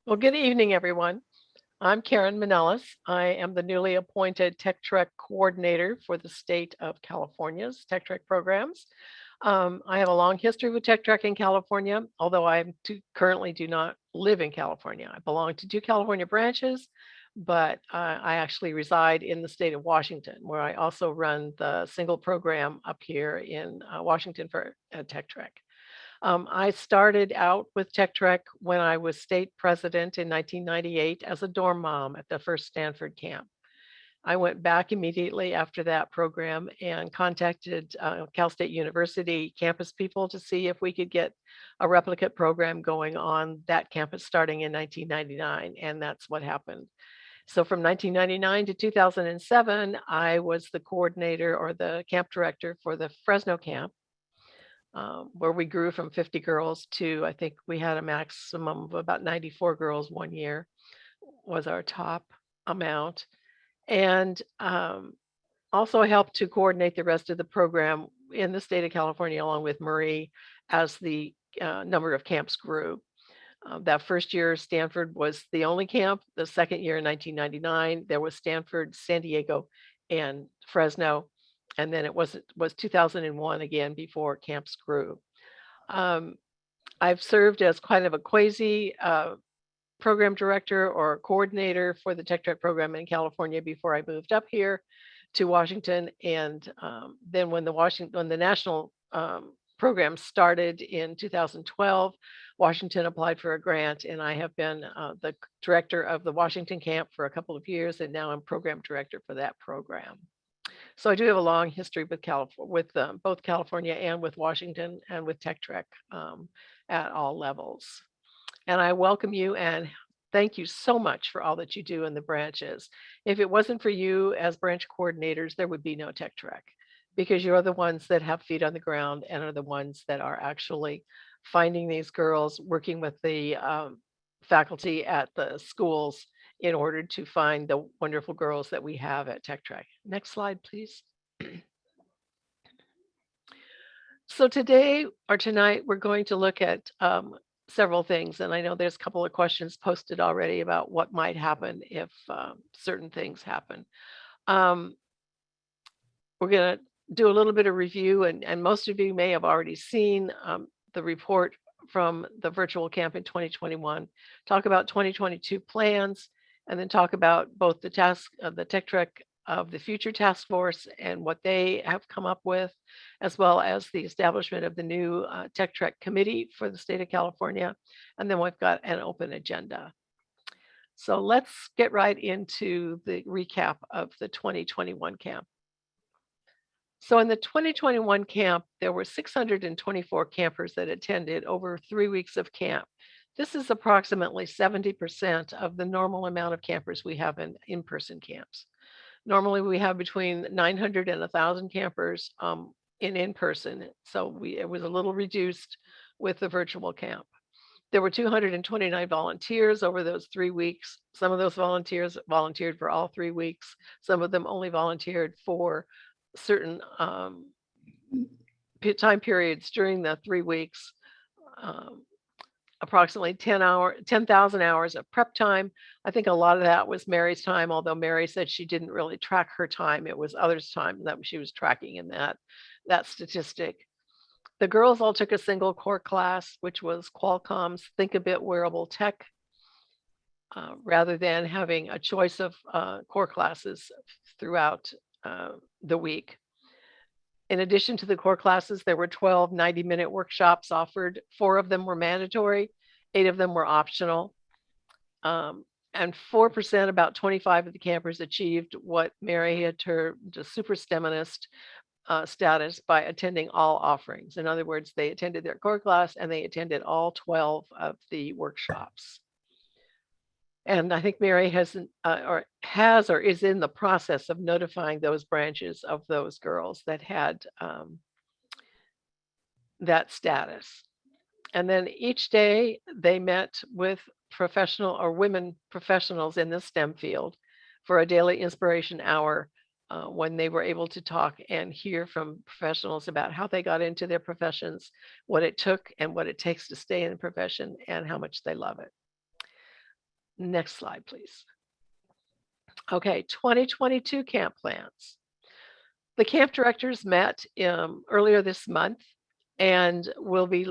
Well, good evening, everyone. I'm Karen Manellis. I am the newly appointed Tech Trek coordinator for the state of California's Tech Trek programs. I have a long history with Tech Trek in California, although currently do not live in California. I belong to two California branches, but I actually reside in the state of Washington, where I also run the single program up here in Washington for Tech Trek. I started out with Tech Trek when I was state president in 1998 as a dorm mom at the first Stanford camp. I went back immediately after that program and contacted Cal State University campus people to see if we could get a replicate program going on that campus starting in 1999, and that's what happened. So from 1999 to 2007, I was the coordinator or the camp director for the Fresno camp, where we grew from 50 girls to, I think we had a maximum of about 94 girls one year was our top amount. And also helped to coordinate the rest of the program in the state of California, along with Marie, as the number of camps grew. That first year, Stanford was the only camp. The second year in 1999, there was Stanford, San Diego, and Fresno. And then it was 2001 again before camps grew. Um, I've served as kind of a quasi program director or coordinator for the Tech Trek program in California before I moved up here to Washington. And then when the national program started in 2012, Washington applied for a grant, and I have been the director of the Washington camp for a couple of years, and now I'm program director for that program. So I do have a long history with both California and with Washington and with Tech Trek at all levels. And I welcome you and thank you so much for all that you do in the branches. If it wasn't for you as branch coordinators, there would be no Tech Trek, because you're the ones that have feet on the ground and are the ones that are actually finding these girls, working with the faculty at the schools in order to find the wonderful girls that we have at Tech Trek. Next slide, please. So today or tonight, we're going to look at several things. And I know there's a couple of questions posted already about what might happen if certain things happen. We're going to do a little bit of review, and most of you may have already seen the report from the virtual camp in 2021, talk about 2022 plans, and then talk about both the Tech Trek of the Future Task Force and what they have come up with, as well as the establishment of the new Tech Trek Committee for the state of California. And then we've got an open agenda. So let's get right into the recap of the 2021 camp. So in the 2021 camp, there were 624 campers that attended over 3 weeks of camp. This is approximately 70% of the normal amount of campers we have in in-person camps. Normally, we have between 900 and 1,000 campers in-person, so it was a little reduced with the virtual camp. There were 229 volunteers over those 3 weeks. Some of those volunteers volunteered for all 3 weeks. Some of them only volunteered for certain time periods during the 3 weeks. Approximately 10,000 hours of prep time. I think a lot of that was Mary's time, although Mary said she didn't really track her time. It was others' time that she was tracking in that statistic. The girls all took a single core class, which was Qualcomm's Think a Bit Wearable Tech, rather than having a choice of core classes throughout the week. In addition to the core classes, there were 12 90-minute workshops offered. 4 of them were mandatory, 8 of them were optional. And 4%, about 25 of the campers, achieved what Mary had termed a super STEMinist status by attending all offerings. In other words, they attended their core class and they attended all 12 of the workshops. And I think Mary has or is in the process of notifying those branches of those girls that had that status. And then each day they met with professional or women professionals in the STEM field for a daily inspiration hour, when they were able to talk and hear from professionals about how they got into their professions, what it took and what it takes to stay in the profession, and how much they love it. Next slide, please. Okay, 2022 camp plans. The camp directors met earlier this month and will be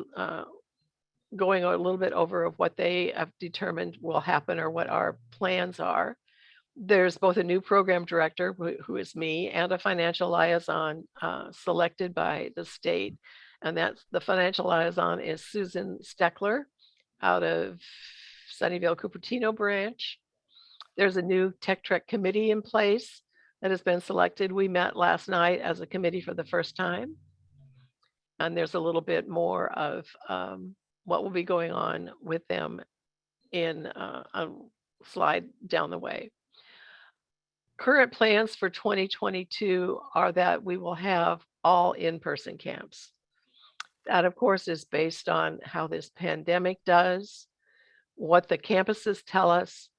going a little bit over of what they have determined will happen or what our plans are. There's both a new program director, who is me, and a financial liaison selected by the state. And that's the financial liaison is Susan Steckler out of Sunnyvale Cupertino branch. There's a new Tech Trek committee in place that has been selected. We met last night as a committee for the first time. And there's a little bit more of what will be going on with them in a slide down the way. Current plans for 2022 are that we will have all in-person camps. That, of course, is based on how this pandemic does, what the campuses tell us,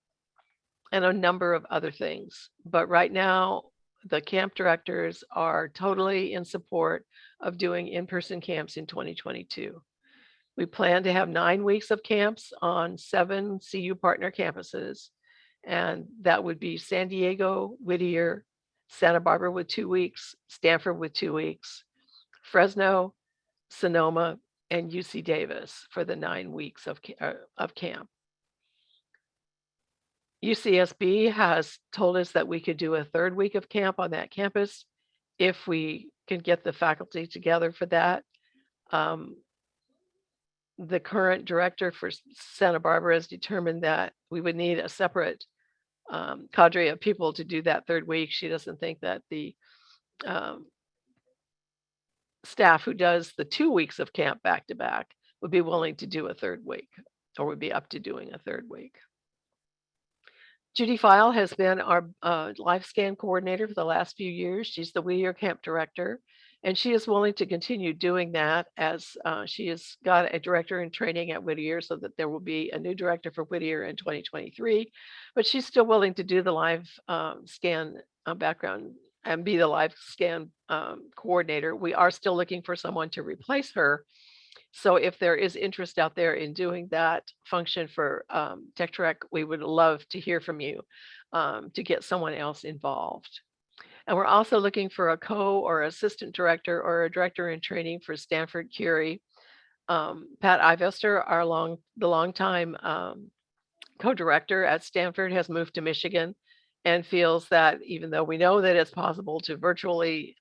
and a number of other things. But right now, the camp directors are totally in support of doing in-person camps in 2022. We plan to have 9 weeks of camps on 7 CU partner campuses, and that would be San Diego, Whittier, Santa Barbara with 2 weeks, Stanford with 2 weeks, Fresno, Sonoma, and UC Davis for the 9 weeks of camp. UCSB has told us that we could do a 3rd week of camp on that campus if we can get the faculty together for that. The current director for Santa Barbara has determined that we would need a separate cadre of people to do that 3rd week. She doesn't think that the staff who does the 2 weeks of camp back to back would be willing to do a 3rd week or would be up to doing a 3rd week. Judy File has been our live scan coordinator for the last few years. She's the Whittier camp director, and she is willing to continue doing that as she has got a director in training at Whittier, so that there will be a new director for Whittier in 2023. But she's still willing to do the live scan background and be the live scan coordinator. We are still looking for someone to replace her. So if there is interest out there in doing that function for Tech Trek, we would love to hear from you to get someone else involved. And we're also looking for a or assistant director or a director in training for Stanford Curie. Pat Ivester, the longtime co-director at Stanford, has moved to Michigan and feels that even though we know that it's possible to virtually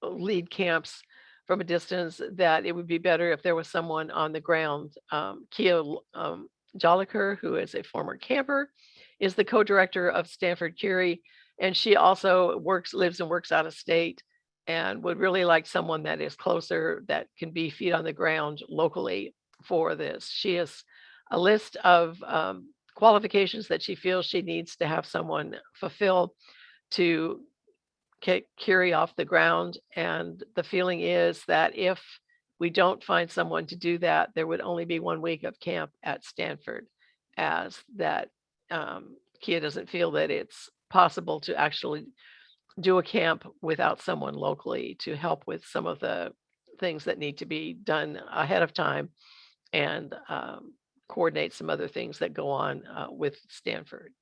lead camps from a distance, that it would be better if there was someone on the ground. Kia Joliker, who is a former camper, is the co-director of Stanford Curie, and she also lives and works out of state and would really like someone that is closer, that can be feet on the ground locally for this. She has a list of qualifications that she feels she needs to have someone fulfill to get Curie off the ground. And the feeling is that if we don't find someone to do that, there would only be 1 week of camp at Stanford, as that Kia doesn't feel that it's possible to actually do a camp without someone locally to help with some of the things that need to be done ahead of time and coordinate some other things that go on with Stanford.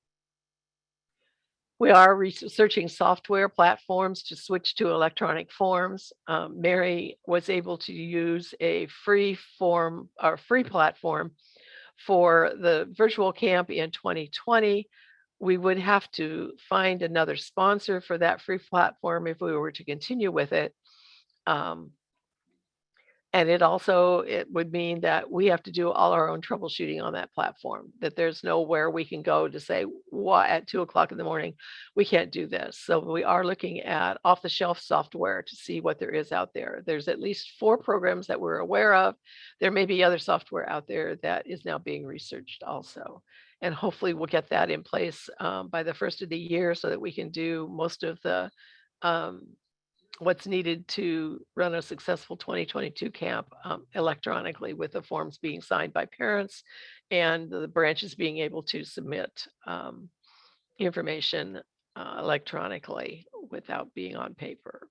We are researching software platforms to switch to electronic forms. Mary was able to use a free platform for the virtual camp in 2020. We would have to find another sponsor for that free platform if we were to continue with it. And it would mean that we have to do all our own troubleshooting on that platform, that there's nowhere we can go to say, what, at 2:00 in the morning, we can't do this. So we are looking at off-the-shelf software to see what there is out there. There's at least 4 programs that we're aware of. There may be other software out there that is now being researched also. And hopefully we'll get that in place by the first of the year so that we can do most of the what's needed to run a successful 2022 camp electronically, with the forms being signed by parents and the branches being able to submit information electronically without being on paper.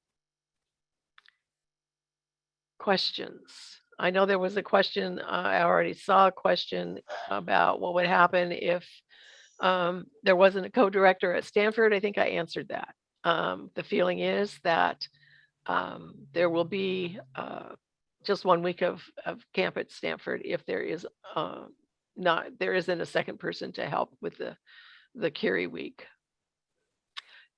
Questions? I know there was a question, I already saw a question about what would happen if There wasn't a co-director at Stanford. I think I answered that. The feeling is that there will be just 1 week of camp at Stanford if there is there isn't a second person to help with the Curie week.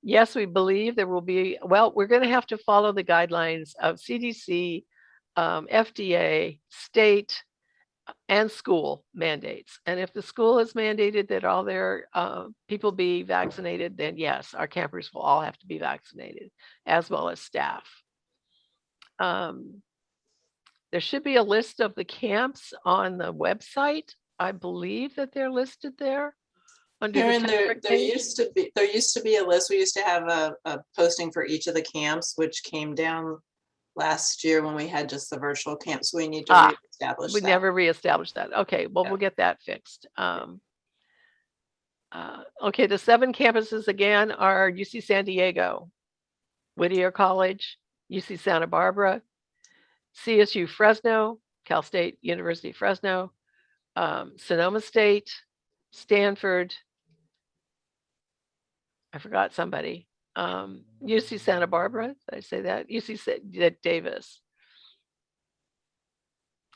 Yes, we believe there will be, well, we're going to have to follow the guidelines of CDC, FDA, state, and school mandates. And if the school is mandated that all their people be vaccinated, then yes, our campers will all have to be vaccinated, as well as staff. There should be a list of the camps on the website. I believe that they're listed there. Karen, there used to be a list. We used to have a posting for each of the camps, which came down last year when we had just the virtual camps. We need to reestablish that. We never reestablished that. Okay, well, we'll get that fixed. Okay, the 7 campuses again are UC San Diego, Whittier College, UC Santa Barbara, CSU Fresno, Cal State University Fresno, Sonoma State, Stanford, I forgot somebody. UC Santa Barbara, did I say that? UC Davis.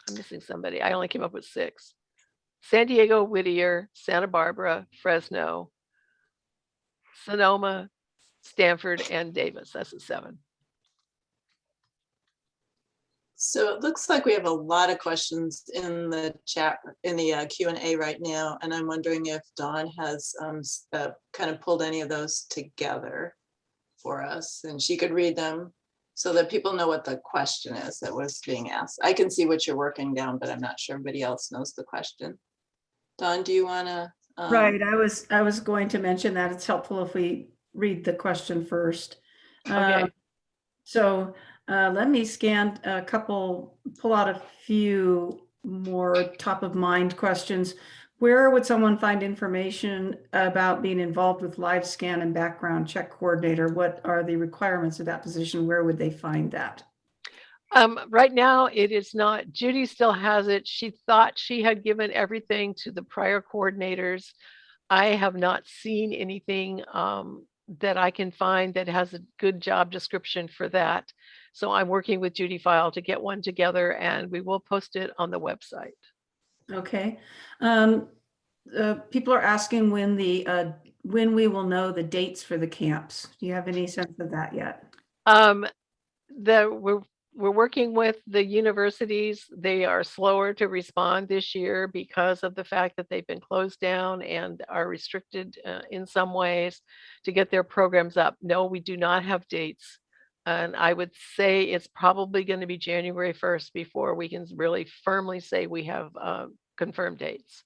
I'm missing somebody. I only came up with 6. San Diego, Whittier, Santa Barbara, Fresno, Sonoma, Stanford, and Davis. That's the 7. So it looks like we have a lot of questions in the chat, in the Q&A right now. And I'm wondering if Dawn has kind of pulled any of those together for us, and she could read them so that people know what the question is that was being asked. I can see what you're working down, but I'm not sure everybody else knows the question. Dawn, do you want to? Right, I was going to mention that it's helpful if we read the question first. Okay. So let me scan a couple, pull out a few more top of mind questions. Where would someone find information about being involved with live scan and background check coordinator? What are the requirements of that position? Where would they find that? Right now, it is not. Judy still has it. She thought she had given everything to the prior coordinators. I have not seen anything that I can find that has a good job description for that. So I'm working with Judy File to get one together, and we will post it on the website. Okay. People are asking when we will know the dates for the camps. Do you have any sense of that yet? We're working with the universities. They are slower to respond this year because of the fact that they've been closed down and are restricted in some ways to get their programs up. No, we do not have dates. And I would say it's probably going to be January 1st before we can really firmly say we have confirmed dates.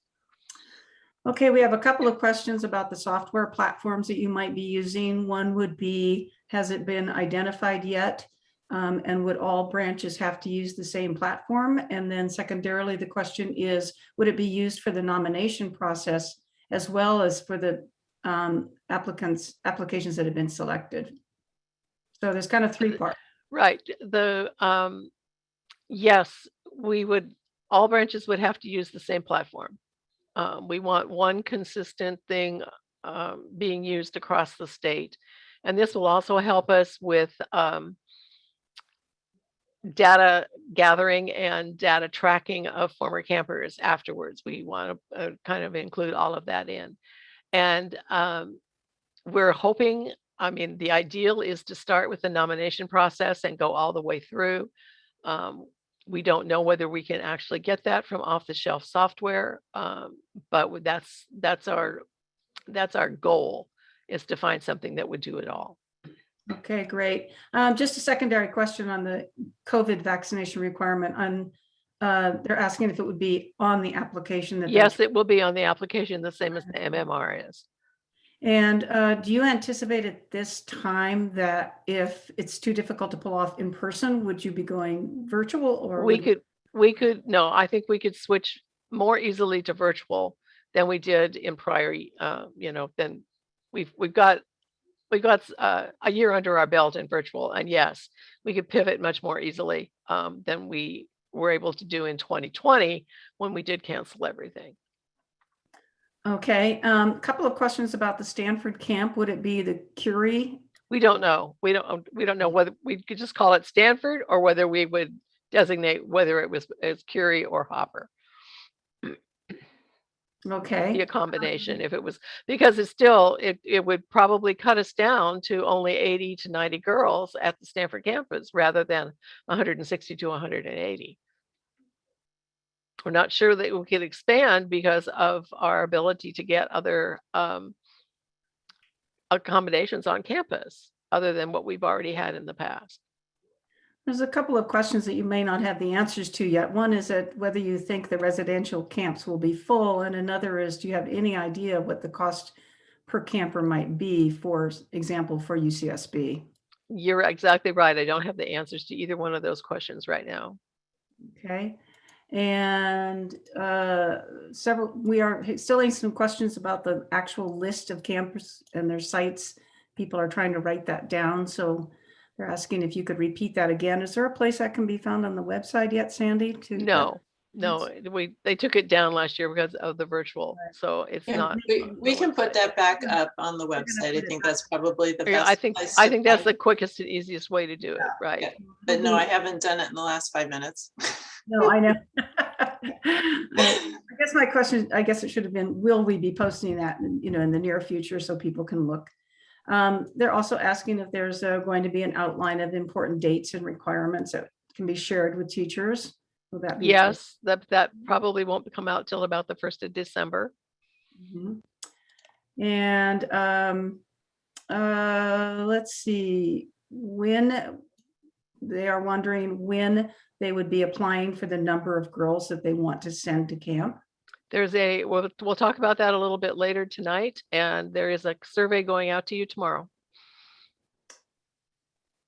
Okay, we have a couple of questions about the software platforms that you might be using. One would be, has it been identified yet? And would all branches have to use the same platform? And then secondarily, the question is, would it be used for the nomination process as well as for the applications that have been selected? So there's kind of 3 parts. Right. Yes, all branches would have to use the same platform. We want one consistent thing being used across the state. And this will also help us with data gathering and data tracking of former campers afterwards. We want to kind of include all of that in. And we're hoping, the ideal is to start with the nomination process and go all the way through. We don't know whether we can actually get that from off-the-shelf software, but that's our goal, is to find something that would do it all. Okay, great. Just a secondary question on the COVID vaccination requirement. They're asking if it would be on the application. Yes, it will be on the application, the same as the MMR is. And do you anticipate at this time that if it's too difficult to pull off in person, would you be going virtual? Or no, I think we could switch more easily to virtual than we did in prior, then we've got a year under our belt in virtual, and yes, we could pivot much more easily than we were able to do in 2020 when we did cancel everything. Okay, a couple of questions about the Stanford camp. Would it be the Curie? We don't know. We don't know whether we could just call it Stanford or whether we would designate whether it was as Curie or Hopper. Be Okay, a combination if it was, because it's still, it would probably cut us down to only 80 to 90 girls at the Stanford campus rather than 160 to 180. We're not sure that we can expand because of our ability to get other accommodations on campus other than what we've already had in the past. there's a couple of questions that you may not have the answers to yet. One is that whether you think the residential camps will be full, and another is, do you have any idea what the cost per camper might be, for example, for UCSB? You're exactly right. I don't have the answers to either one of those questions right now. Okay. And we are still having some questions about the actual list of campers and their sites. People are trying to write that down. So they're asking if you could repeat that again. Is there a place that can be found on the website yet, Sandy? No, they took it down last year because of the virtual. So it's Yeah, not. we can put that back Yeah. up on the gonna website. put I it think back. that's probably the Yeah, best. I think that's place the quickest and easiest way to do it, right? Yeah. But no, I haven't done it in the last 5 minutes. No, I know. I guess my question, I guess it should have been, will we be posting that, in the near future so people can look? They're also asking if there's going to be an outline of important dates and requirements that can be shared with teachers. Will that be? Yes, that probably won't come out till about the 1st of December. Mhm. And let's see, when they are wondering when they would be applying for the number of girls that they want to send to camp. We'll talk about that a little bit later tonight, and there is a survey going out to you tomorrow.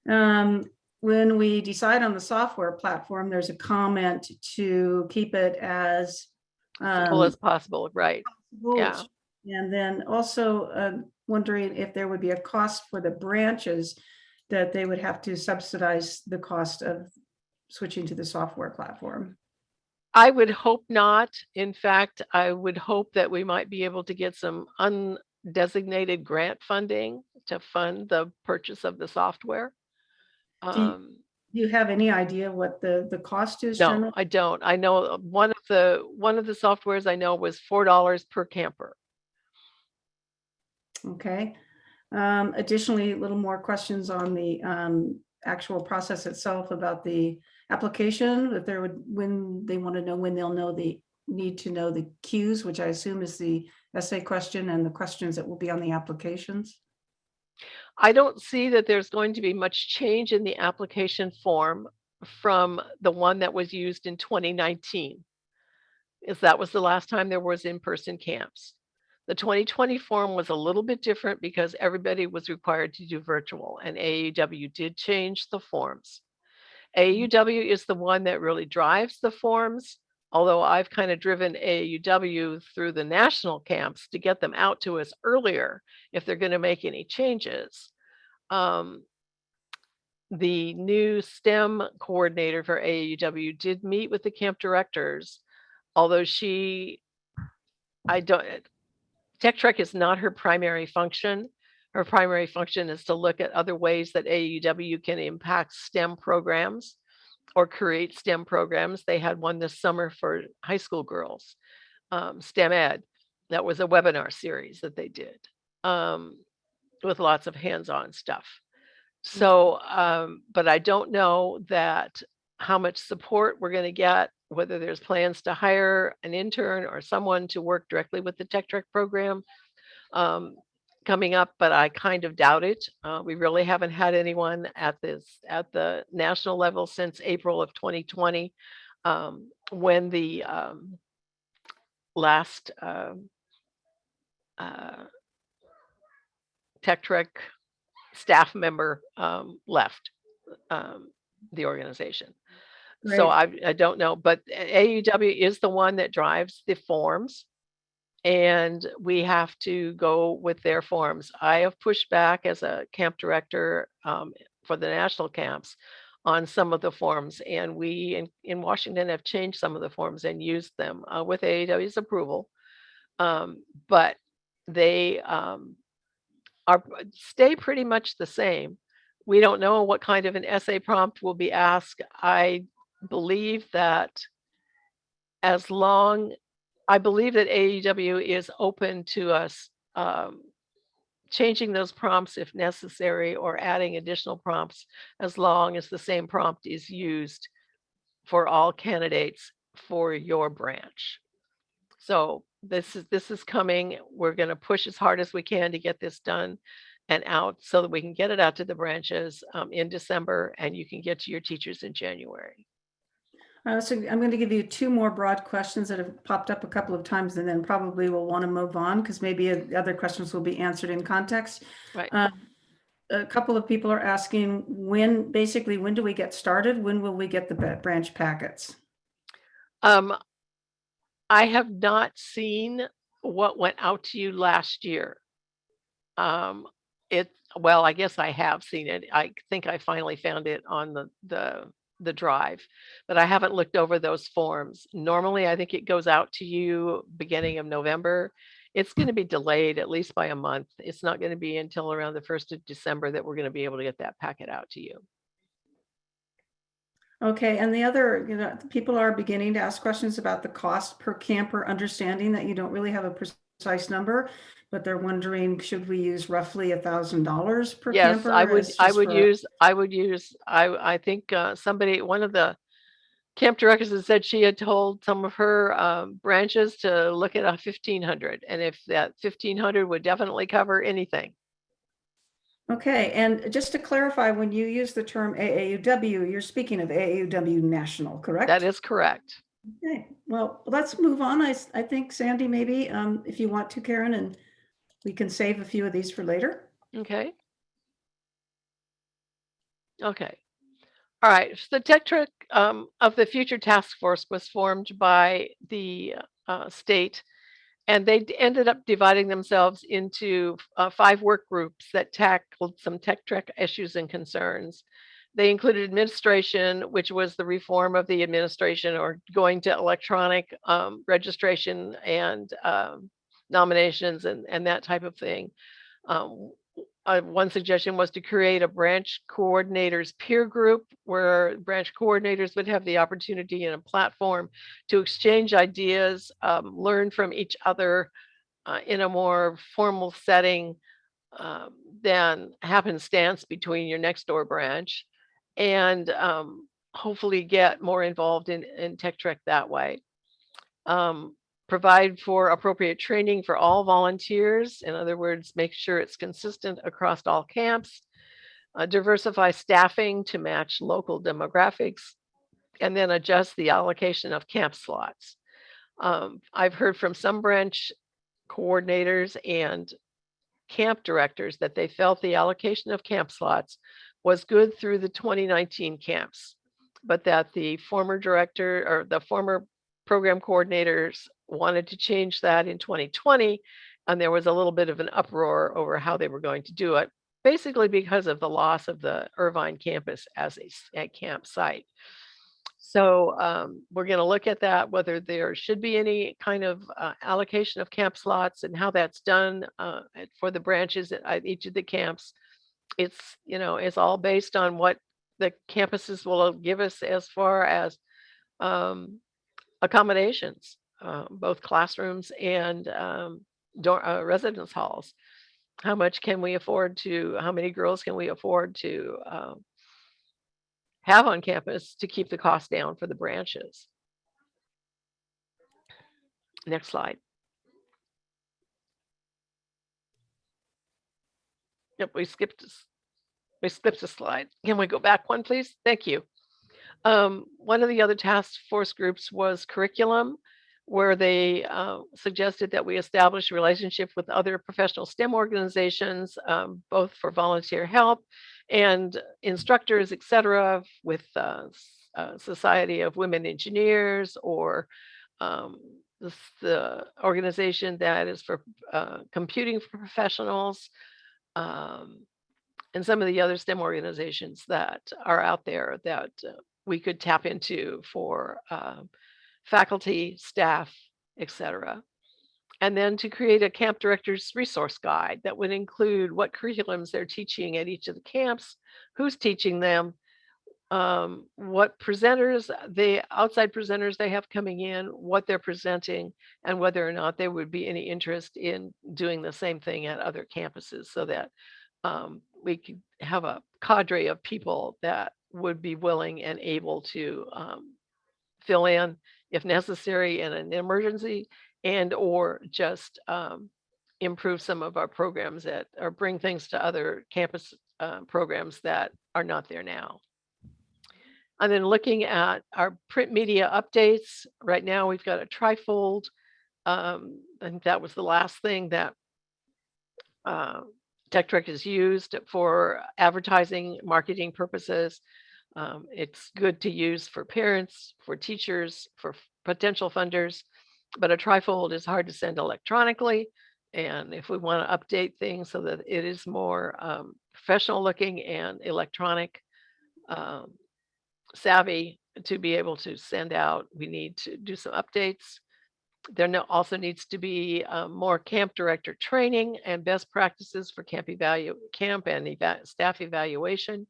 When we decide on the software platform, there's a comment to keep it as Simple as possible, right? Yeah. And then also wondering if there would be a cost for the branches that they would have to subsidize the cost of switching to the software platform. I would hope not. In fact, I would hope that we might be able to get some undesignated grant funding to fund the purchase of the software. Do you have any idea what the cost is? No, generally? I don't. I know one of the softwares I know was $4 per camper. Okay. Additionally, a little more questions on the actual process itself about the application, that when they want to know when they'll need to know the cues, which I assume is the essay question and the questions that will be on the applications. I don't see that there's going to be much change in the application form from the one that was used in 2019, as that was the last time there was in-person camps. The 2020 form was a little bit different because everybody was required to do virtual, and AAUW did change the forms. AAUW is the one that really drives the forms, although I've kind of driven AAUW through the national camps to get them out to us earlier if they're going to make any changes. The new STEM coordinator for AAUW did meet with the camp directors, although Tech Trek is not her primary function. Her primary function is to look at other ways that AAUW can impact STEM programs or create STEM programs. They had one this summer for high school girls, STEM Ed. That was a webinar series that they did with lots of hands-on stuff. So, but I don't know how much support we're going to get, whether there's plans to hire an intern or someone to work directly with the Tech Trek program coming up, but I kind of doubt it. We really haven't had anyone at the national level since April of 2020, when the last Tech Trek staff member left the organization. Right. So I don't know, but AAUW is the one that drives the forms, and we have to go with their forms. I have pushed back as a camp director for the national camps on some of the forms, and we in Washington have changed some of the forms and used them with AAUW's approval. But they stay pretty much the same. We don't know what kind of an essay prompt will be asked. I believe that as long I believe that AEW is open to us changing those prompts if necessary or adding additional prompts as long as the same prompt is used for all candidates for your branch. So this is coming. We're going to push as hard as we can to get this done and out so that we can get it out to the branches in December and you can get to your teachers in January. So I'm going to give you two more broad questions that have popped up a couple of times, and then probably we'll want to move on because maybe other questions will be answered in context. Right. A couple of people are asking when do we get started? When will we get the branch packets? I have not seen what went out to you last year. Well, I guess I have seen it. I think I finally found it on the drive, but I haven't looked over those forms. Normally, I think it goes out to you beginning of November. It's going to be delayed at least by a month. It's not going to be until around the 1st of December that we're going to be able to get that packet out to you. Okay, and the other, people are beginning to ask questions about the cost per camper, understanding that you don't really have a precise number, but they're wondering, should we use roughly $1,000 per Yes, camper? I think one of the camp directors had said she had told some of her branches to look at a 1,500, and if that 1,500 would definitely cover anything. Okay, and just to clarify, when you use the term AAUW, you're speaking of AAUW National, correct? That is correct. Okay, well, let's move on. I think, Sandy, maybe if you want to, Karen, and we can save a few of these for later. Okay. Okay. All right. So the Tech Trek of the Future Task Force was formed by the state, and they ended up dividing themselves into 5 work groups that tackled some Tech Trek issues and concerns. They included administration, which was the reform of the administration or going to electronic registration and nominations and that type of thing. One suggestion was to create a branch coordinators peer group where branch coordinators would have the opportunity and a platform to exchange ideas, learn from each other in a more formal setting than happenstance between your next door branch, and hopefully get more involved in Tech Trek that way. Provide for appropriate training for all volunteers. In other words, make sure it's consistent across all camps. Diversify staffing to match local demographics, and then adjust the allocation of camp slots. I've heard from some branch coordinators and camp directors that they felt the allocation of camp slots was good through the 2019 camps, but that the former director or the former program coordinators wanted to change that in 2020, and there was a little bit of an uproar over how they were going to do it, basically because of the loss of the Irvine campus as a camp site. So we're going to look at that, whether there should be any kind of allocation of camp slots and how that's done for the branches at each of the camps. It's all based on what the campuses will give us as far as accommodations, both classrooms and residence halls. How much can we afford to, how many girls can we afford to have on campus to keep the cost down for the branches? Next slide. Yep, we skipped a slide. Can we go back one, please? Thank you. One of the other task force groups was curriculum, where they suggested that we establish a relationship with other professional STEM organizations, both for volunteer help and instructors, etc., with Society of Women Engineers or the organization that is for computing for professionals, and some of the other STEM organizations that are out there that we could tap into for faculty, staff, etc. And then to create a camp director's resource guide that would include what curriculums they're teaching at each of the camps, who's teaching them, what presenters, the outside presenters they have coming in, what they're presenting, and whether or not there would be any interest in doing the same thing at other campuses, so that we could have a cadre of people that would be willing and able to fill in if necessary in an emergency, and or just improve some of our programs that, or bring things to other campus programs that are not there now. And then looking at our print media updates, right now we've got a trifold. And that was the last thing that Tech Direct is used for advertising, marketing purposes. It's good to use for parents, for teachers, for potential funders, but a trifold is hard to send electronically. And if we want to update things so that it is more professional looking and electronic savvy to be able to send out, we need to do some updates. There also needs to be more camp director training and best practices for camp and staff evaluation.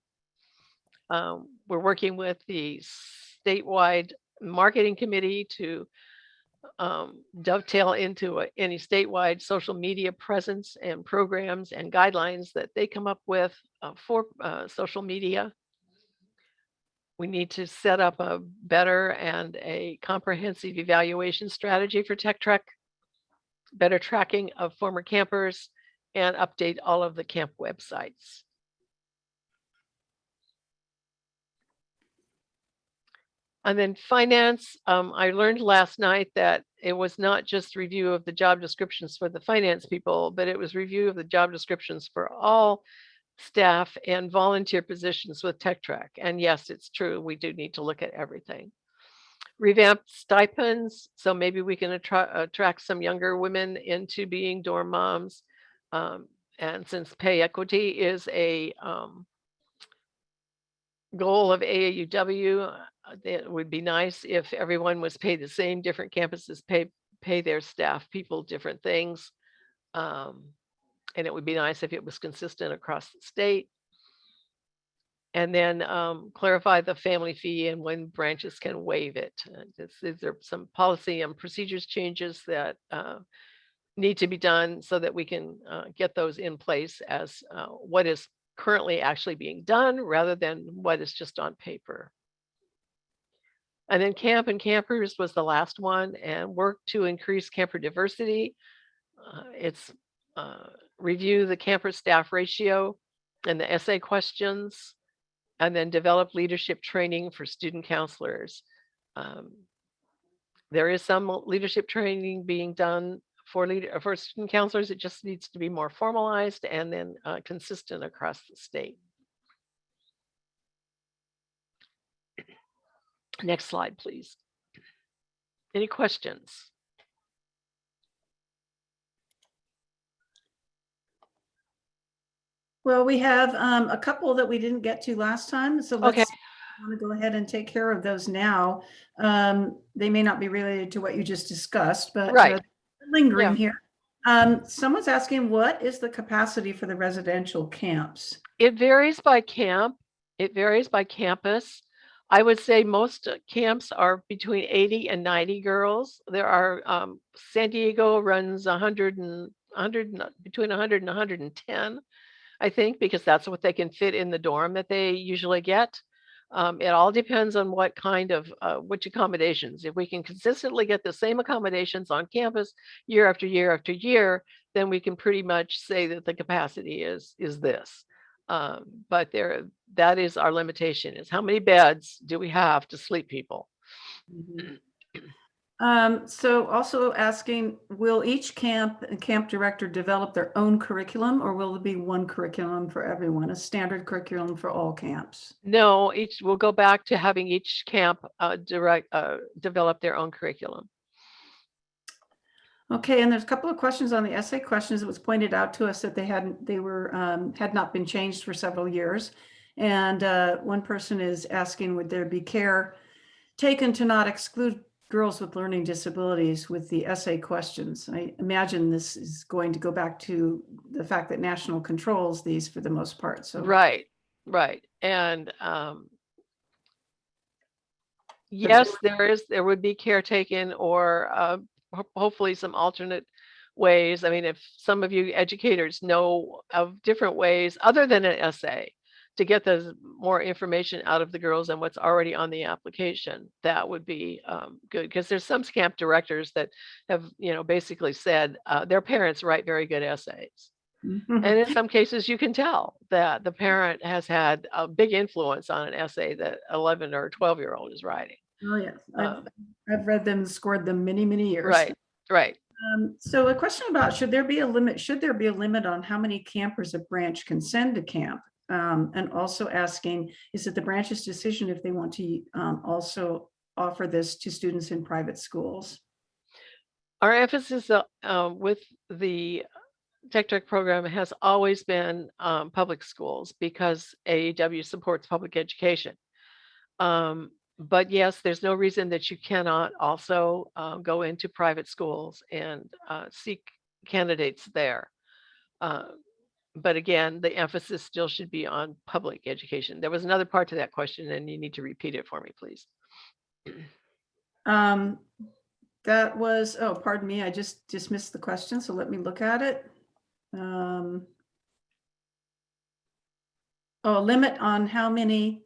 We're working with the statewide marketing committee to dovetail into any statewide social media presence and programs and guidelines that they come up with for social media. We need to set up a better and a comprehensive evaluation strategy for Tech Trek, better tracking of former campers, and update all of the camp websites. And then finance, I learned last night that it was not just review of the job descriptions for the finance people, but it was review of the job descriptions for all staff and volunteer positions with Tech Trek. And yes, it's true, we do need to look at everything. Revamped stipends, so maybe we can attract some younger women into being dorm moms. And since pay equity is a goal of AAUW, it would be nice if everyone was paid the same. Different campuses pay their staff people different things. And it would be nice if it was consistent across the state. And then clarify the family fee and when branches can waive it. These are some policy and procedures changes that need to be done so that we can get those in place as what is currently actually being done rather than what is just on paper. And then camp and campers was the last one, and work to increase camper diversity. It's review the camper staff ratio and the essay questions, and then develop leadership training for student counselors. There is some leadership training being done for student counselors. It just needs to be more formalized and then consistent across the state. Next slide, please. Any questions? Well, we have a couple that we didn't get to last time, so let's Okay. want to go ahead and take care of those now. They may not be related to what you just discussed, but Right. lingering here. Someone's asking, what is the capacity for the residential camps? It varies by camp. It varies by campus. I would say most camps are between 80 and 90 girls. There are San Diego runs 100 between 100 and 110, I think, because that's what they can fit in the dorm that they usually get. It all depends on what kind of which accommodations. If we can consistently get the same accommodations on campus year after year after year, then we can pretty much say that the capacity is this. But that is our limitation, is how many beds do we have to sleep people? So also asking, will each camp and camp director develop their own curriculum, or will there be one curriculum for everyone, a standard curriculum for all camps? No, we'll go back to having each camp develop their own curriculum. Okay, and there's a couple of questions on the essay questions. It was pointed out to us that they had not been changed for several years. And one person is asking, would there be care taken to not exclude girls with learning disabilities with the essay questions. I imagine this is going to go back to the fact that national controls these for the most part. So Right, right. And yes, there would be caretaking or hopefully some alternate ways. I mean, if some of you educators know of different ways other than an essay to get the more information out of the girls and what's already on the application, that would be good. Because there's some camp directors that have, basically said their parents write very good essays. And in some cases, you can tell that the parent has had a big influence on an essay that 11 or 12-year-old is writing. Oh, yes. I've read them and scored them many, many years. Right, right. So a question about, should there be a limit on how many campers a branch can send to camp? And also asking, is it the branch's decision if they want to also offer this to students in private schools? Our emphasis with the Tech Trek program has always been public schools because AEW supports public education. But yes, there's no reason that you cannot also go into private schools and seek candidates there. But again, the emphasis still should be on public education. There was another part to that question, and you need to repeat it for me, please. That was, oh, pardon me, I just dismissed the question, so let me look at it. A limit on how many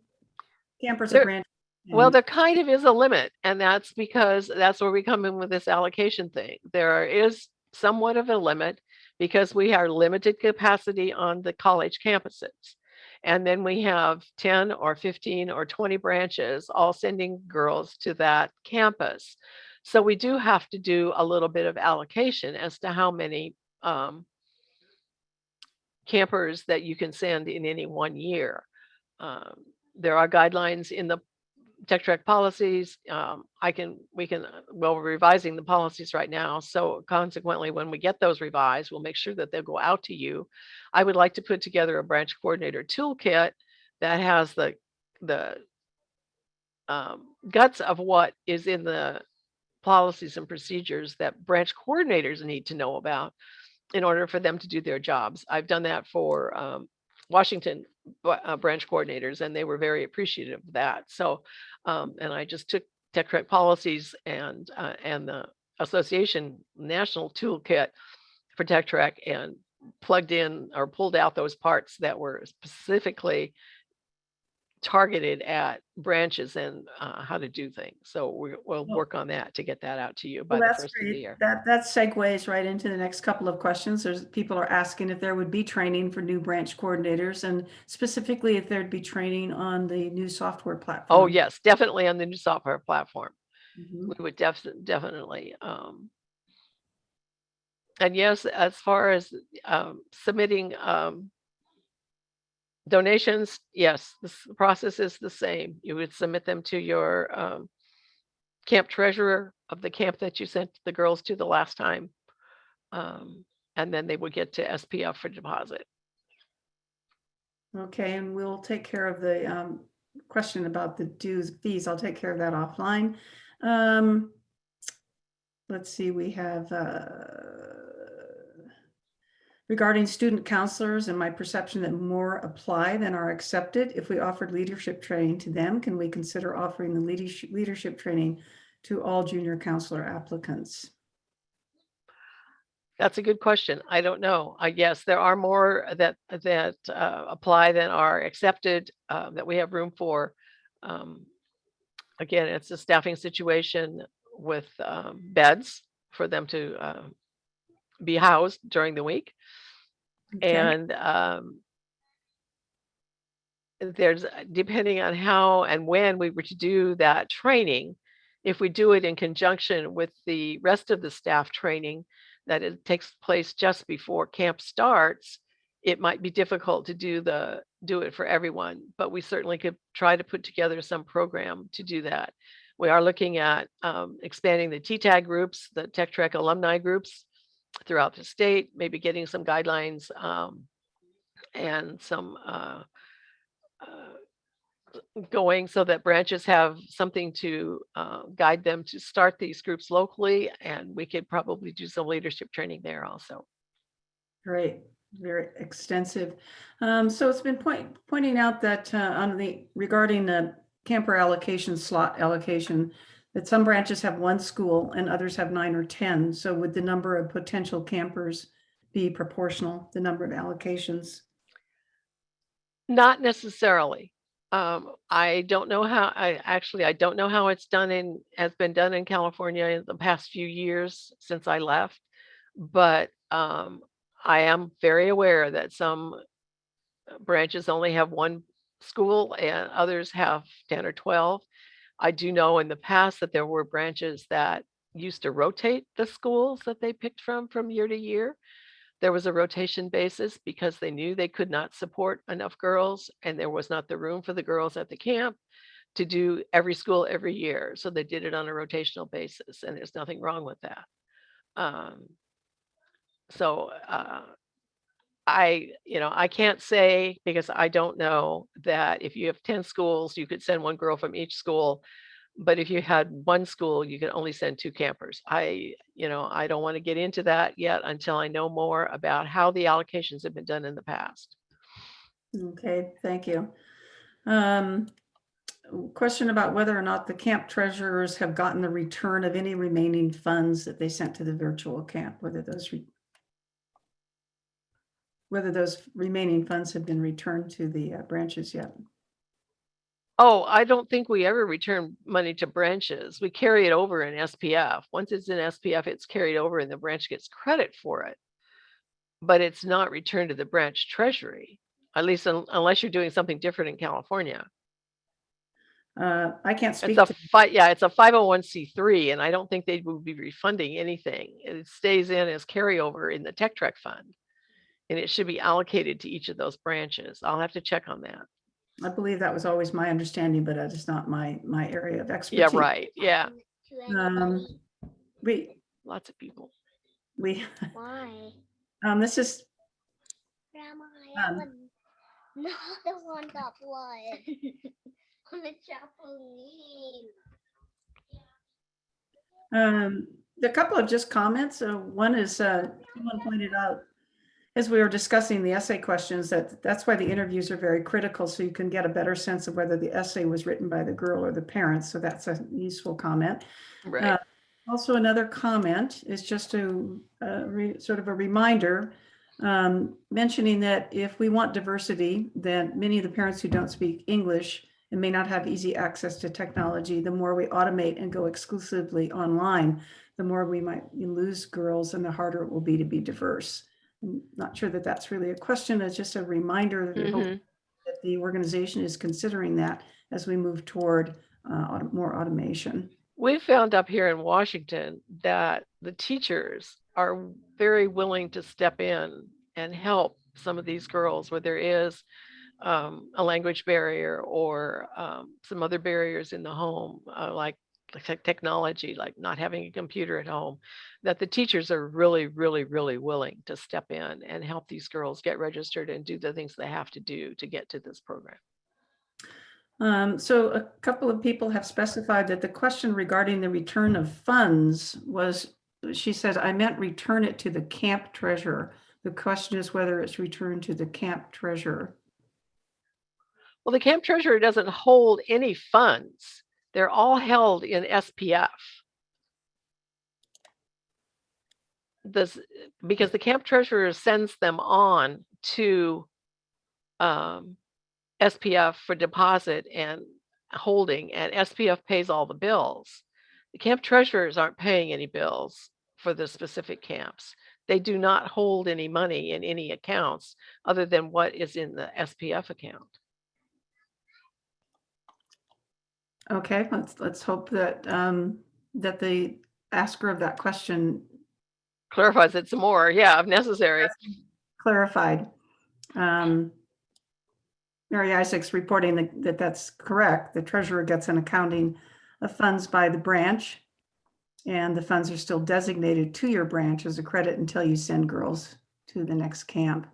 campers a branch. Well, there kind of is a limit, and that's because that's where we come in with this allocation thing. There is somewhat of a limit because we are limited capacity on the college campuses. And then we have 10 or 15 or 20 branches all sending girls to that campus. So we do have to do a little bit of allocation as to how many campers that you can send in any one year. There are guidelines in the Tech Trek policies. We're revising the policies right now. So consequently, when we get those revised, we'll make sure that they'll go out to you. I would like to put together a branch coordinator toolkit that has the guts of what is in the policies and procedures that branch coordinators need to know about in order for them to do their jobs. I've done that for Washington branch coordinators, and they were very appreciative of that. So, and I just took Tech Trek policies and the association national toolkit for Tech Trek and plugged in or pulled out those parts that were specifically targeted at branches and how to do things. So we'll work on that to get that out to you by the first of the year. That segues right into the next couple of questions. People are asking if there would be training for new branch coordinators, and specifically if there'd be training on the new software platform. Oh yes, definitely on the new software platform. Mm-hmm. We would definitely. And yes, as far as submitting donations, yes, the process is the same. You would submit them to your camp treasurer of the camp that you sent the girls to the last time. And then they would get to SPF for deposit. Okay, and we'll take care of the question about the dues fees. I'll take care of that offline. Let's see, we have regarding student counselors and my perception that more apply than are accepted. If we offered leadership training to them, can we consider offering the leadership training to all junior counselor applicants? That's a good question. I don't know. I guess there are more that apply than are accepted that we have room for. Again, it's a staffing situation with beds for them to be housed during the week. Okay. And there's, depending on how and when we were to do that training, if we do it in conjunction with the rest of the staff training that it takes place just before camp starts, it might be difficult to do it for everyone, but we certainly could try to put together some program to do that. We are looking at expanding the TTAG groups, the Tech Trek alumni groups throughout the state, maybe getting some guidelines and some going so that branches have something to guide them to start these groups locally, and we could probably do some leadership training there also. Great, very extensive. So it's been pointing out that regarding the camper allocation, slot allocation, that some branches have one school and others have 9 or 10. So would the number of potential campers be proportional, the number of allocations? Not necessarily. I don't know how, I don't know how it's has been done in California in the past few years since I left, but I am very aware that some branches only have one school and others have 10 or 12. I do know in the past that there were branches that used to rotate the schools that they picked from year to year. There was a rotation basis because they knew they could not support enough girls and there was not the room for the girls at the camp to do every school every year. So they did it on a rotational basis, and there's nothing wrong with that. Um, so I can't say because I don't know that if you have 10 schools, you could send one girl from each school. But if you had one school, you could only send 2 campers. I don't want to get into that yet until I know more about how the allocations have been done in the past. Okay, thank you. Question about whether or not the camp treasurers have gotten the return of any remaining funds that they sent to the virtual camp, whether those remaining funds have been returned to the branches yet. Oh, I don't think we ever return money to branches. We carry it over in SPF. Once it's in SPF, it's carried over and the branch gets credit for it. But it's not returned to the branch treasury, at least unless you're doing something different in California. I can't It's speak a to, it's a 501c3, and I don't think they would be refunding anything. It stays in as carryover in the Tech Trek fund, and it should be allocated to each of those branches. I'll have to check on that. I believe that was always my understanding, but that is not my area of Yeah, expertise. right. Yeah, We, lots of people. Why? This is, Grandma, I have another one that was on the trampoline. a couple of just comments. One is, someone pointed out, as we were discussing the essay questions, that's why the interviews are very critical, so you can get a better sense of whether the essay was written by the girl or the parents. So that's a useful comment. Right. Also, another comment is just to sort of a reminder, mentioning that if we want diversity, then many of the parents who don't speak English and may not have easy access to technology, the more we automate and go exclusively online, the more we might lose girls and the harder it will be to be diverse. I'm not sure that that's really a question. It's just a reminder that we hope that the organization is considering that as we move toward more automation. We found up here in Washington that the teachers are very willing to step in and help some of these girls where there is a language barrier or some other barriers in the home, like technology, like not having a computer at home, that the teachers are really, really, really willing to step in and help these girls get registered and do the things they have to do to get to this program. So a couple of people have specified that the question regarding the return of funds was, she says, I meant return it to the camp treasurer. The question is whether it's returned to the camp treasurer. Well, the camp treasurer doesn't hold any funds. They're all held in SPF. Because the camp treasurer sends them on to SPF for deposit and holding, and SPF pays all the bills. The camp treasurers aren't paying any bills for the specific camps. They do not hold any money in any accounts other than what is in the SPF account. Okay, let's hope that that the asker of that question Clarifies it some more, yeah, if necessary. clarified. Mary Isaac's reporting that that's correct. The treasurer gets an accounting of funds by the branch, and the funds are still designated to your branch as a credit until you send girls to the next camp.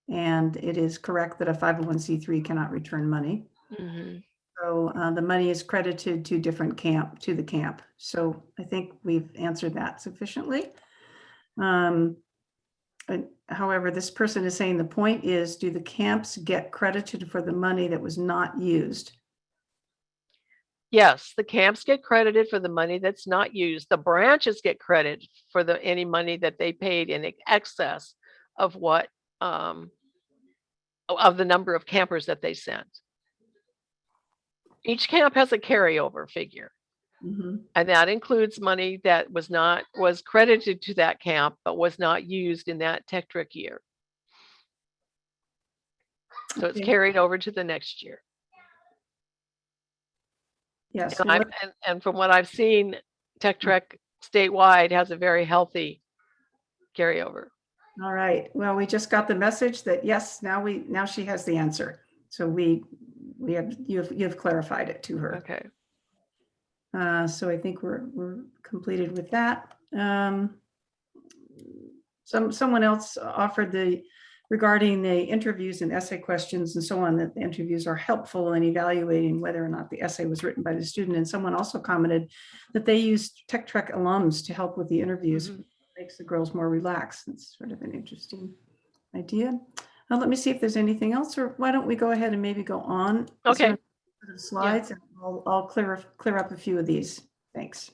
And it is correct that a 501c3 cannot return money. Mhm. So the money is credited to the camp. So I think we've answered that sufficiently. However, this person is saying the point is, do the camps get credited for the money that was not used? Yes, the camps get credited for the money that's not used. The branches get credit for any money that they paid in excess of what of the number of campers that they sent. Each camp has a carryover figure, Mhm. and that includes money that was credited to that camp but was not used in that Tetrick year. So it's Okay. carried over to the next year. Yes. And from what I've seen, Tetrec statewide has a very healthy carryover. All right. Well, we just got the message that yes, now she has the answer. So you've clarified it to her. Okay. So I think we're completed with that. Someone else offered regarding the interviews and essay questions and so on, that the interviews are helpful in evaluating whether or not the essay was written by the student. And someone also commented that they used Tech Trek alums to help with the interviews. Mhm. Makes the girls more relaxed. It's sort of an interesting idea. Let me see if there's anything else, or why don't we go ahead and maybe go on? Okay. Slides, and I'll clear up a few of these. Thanks.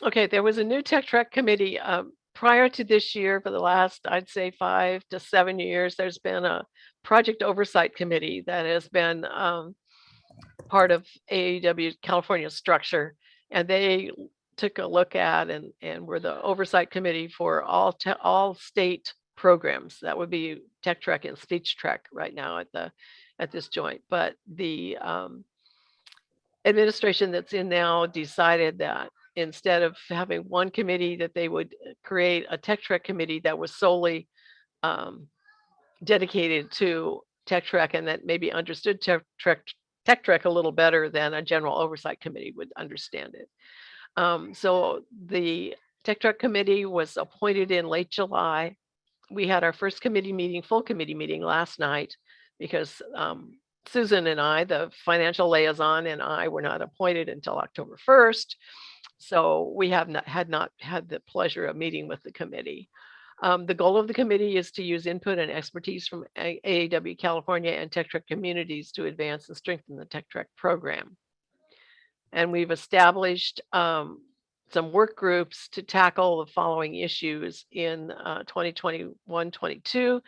Okay, there was a new Tech Trek committee prior to this year. For the last, I'd say 5 to 7 years, there's been a project oversight committee that has been part of AEW California structure, and they took a look at and were the oversight committee for all state programs. That would be Tech Trek and Speech Trek right now at this joint. But the administration that's in now decided that instead of having one committee, that they would create a Tech Trek committee that was solely dedicated to Tech Trek, and that maybe understood Tech Trek a little better than a general oversight committee would understand it. So the Tech Trek committee was appointed in late July. We had our first full committee meeting last night, because Susan and I, the financial liaison, and I were not appointed until October 1st. So we had not had the pleasure of meeting with the committee. The goal of the committee is to use input and expertise from AAW California and Tech Trek communities to advance and strengthen the Tech Trek program. And we've established some work groups to tackle the following issues in 2021-22.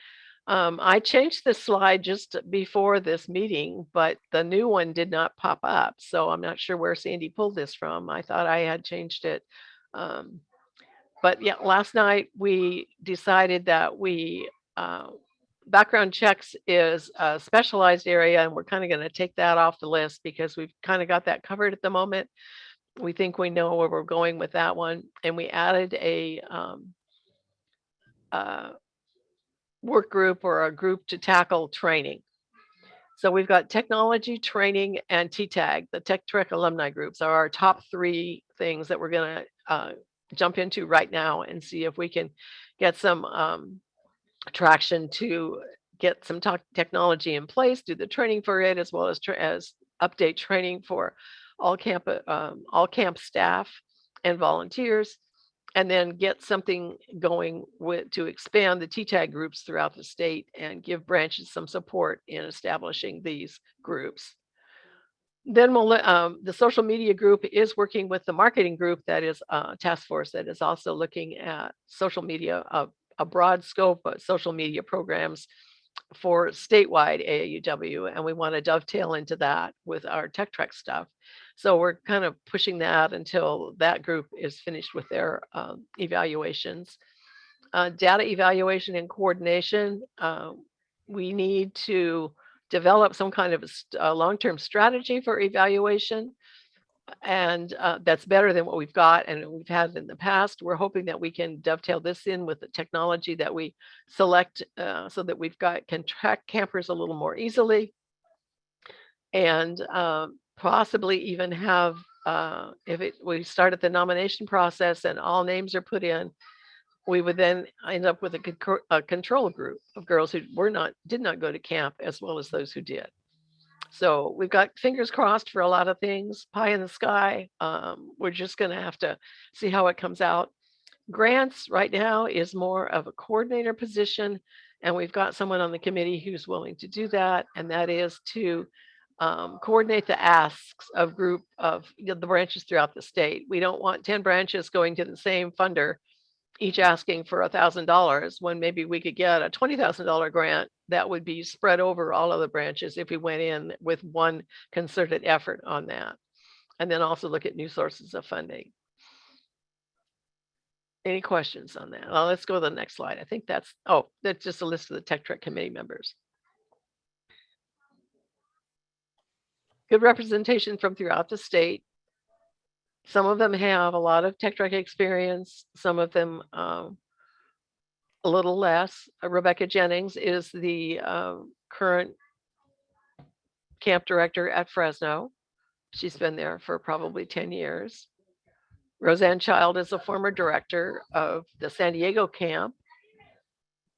I changed this slide just before this meeting, but the new one did not pop up. So I'm not sure where Sandy pulled this from. I thought I had changed it. But yeah, last night we decided that background checks is a specialized area, and we're kind of going to take that off the list because we've kind of got that covered at the moment. We think we know where we're going with that one. And we added a work group or a group to tackle training. So we've got technology, training, and TTAG. The Tech Trek alumni groups are our top 3 things that we're going to jump into right now and see if we can get some traction to get some technology in place, do the training for it, as well as update training for all camp staff and volunteers, and then get something going to expand the TTAG groups throughout the state and give branches some support in establishing these groups. Then the social media group is working with the marketing group, that is a task force that is also looking at social media, a broad scope of social media programs for statewide AAUW, and we want to dovetail into that with our Tech Trek stuff. So we're kind of pushing that until that group is finished with their evaluations. Data evaluation and coordination. We need to develop some kind of a long-term strategy for evaluation, and that's better than what we've got and we've had in the past. We're hoping that we can dovetail this in with the technology that we select, so that can track campers a little more easily, and possibly even have, if we start at the nomination process and all names are put in, we would then end up with a control group of girls who did not go to camp, as well as those who did. So we've got fingers crossed for a lot of things, pie in the sky. We're just going to have to see how it comes out. Grants right now is more of a coordinator position, and we've got someone on the committee who's willing to do that, and that is to coordinate the asks of the branches throughout the state. We don't want 10 branches going to the same funder, each asking for $1,000, when maybe we could get a $20,000 grant that would be spread over all of the branches if we went in with one concerted effort on that. And then also look at new sources of funding. Any questions on that? Well, let's go to the next slide. I think that's just a list of the Tech Trek committee members. Good representation from throughout the state. Some of them have a lot of Tech Trek experience, some of them a little less. Rebecca Jennings is the current camp director at Fresno. She's been there for probably 10 years. Roseanne Child is a former director of the San Diego camp.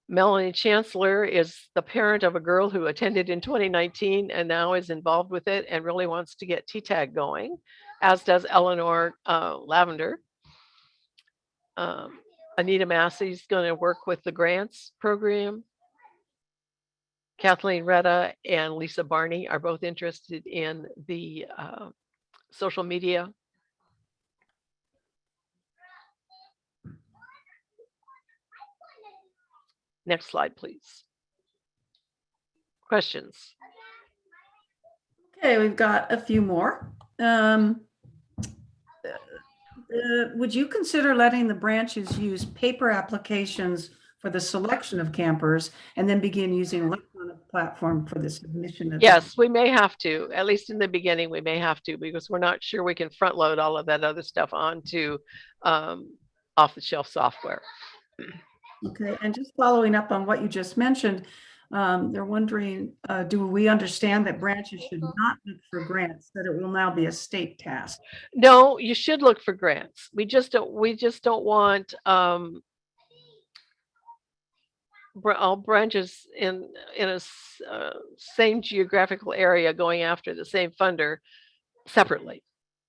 Melanie Chancellor is the parent of a girl who attended in 2019 and now is involved with it and really wants to get T-TAG going, as does Eleanor Lavender. Anita Massey is going to work with the grants program. Kathleen Retta and Lisa Barney are both interested in the social media. Next slide, please. Questions? Okay, we've got a few more. Would you consider letting the branches use paper applications for the selection of campers and then begin using electronic platform for the submission of? Yes, we may have to, at least in the beginning, we may have to, because we're not sure we can front load all of that other stuff onto off-the-shelf software. Okay, and just following up on what you just mentioned, they're wondering, do we understand that branches should not look for grants, that it will now be a state task? No, you should look for grants. We just don't want all branches in a same geographical area going after the same funder separately.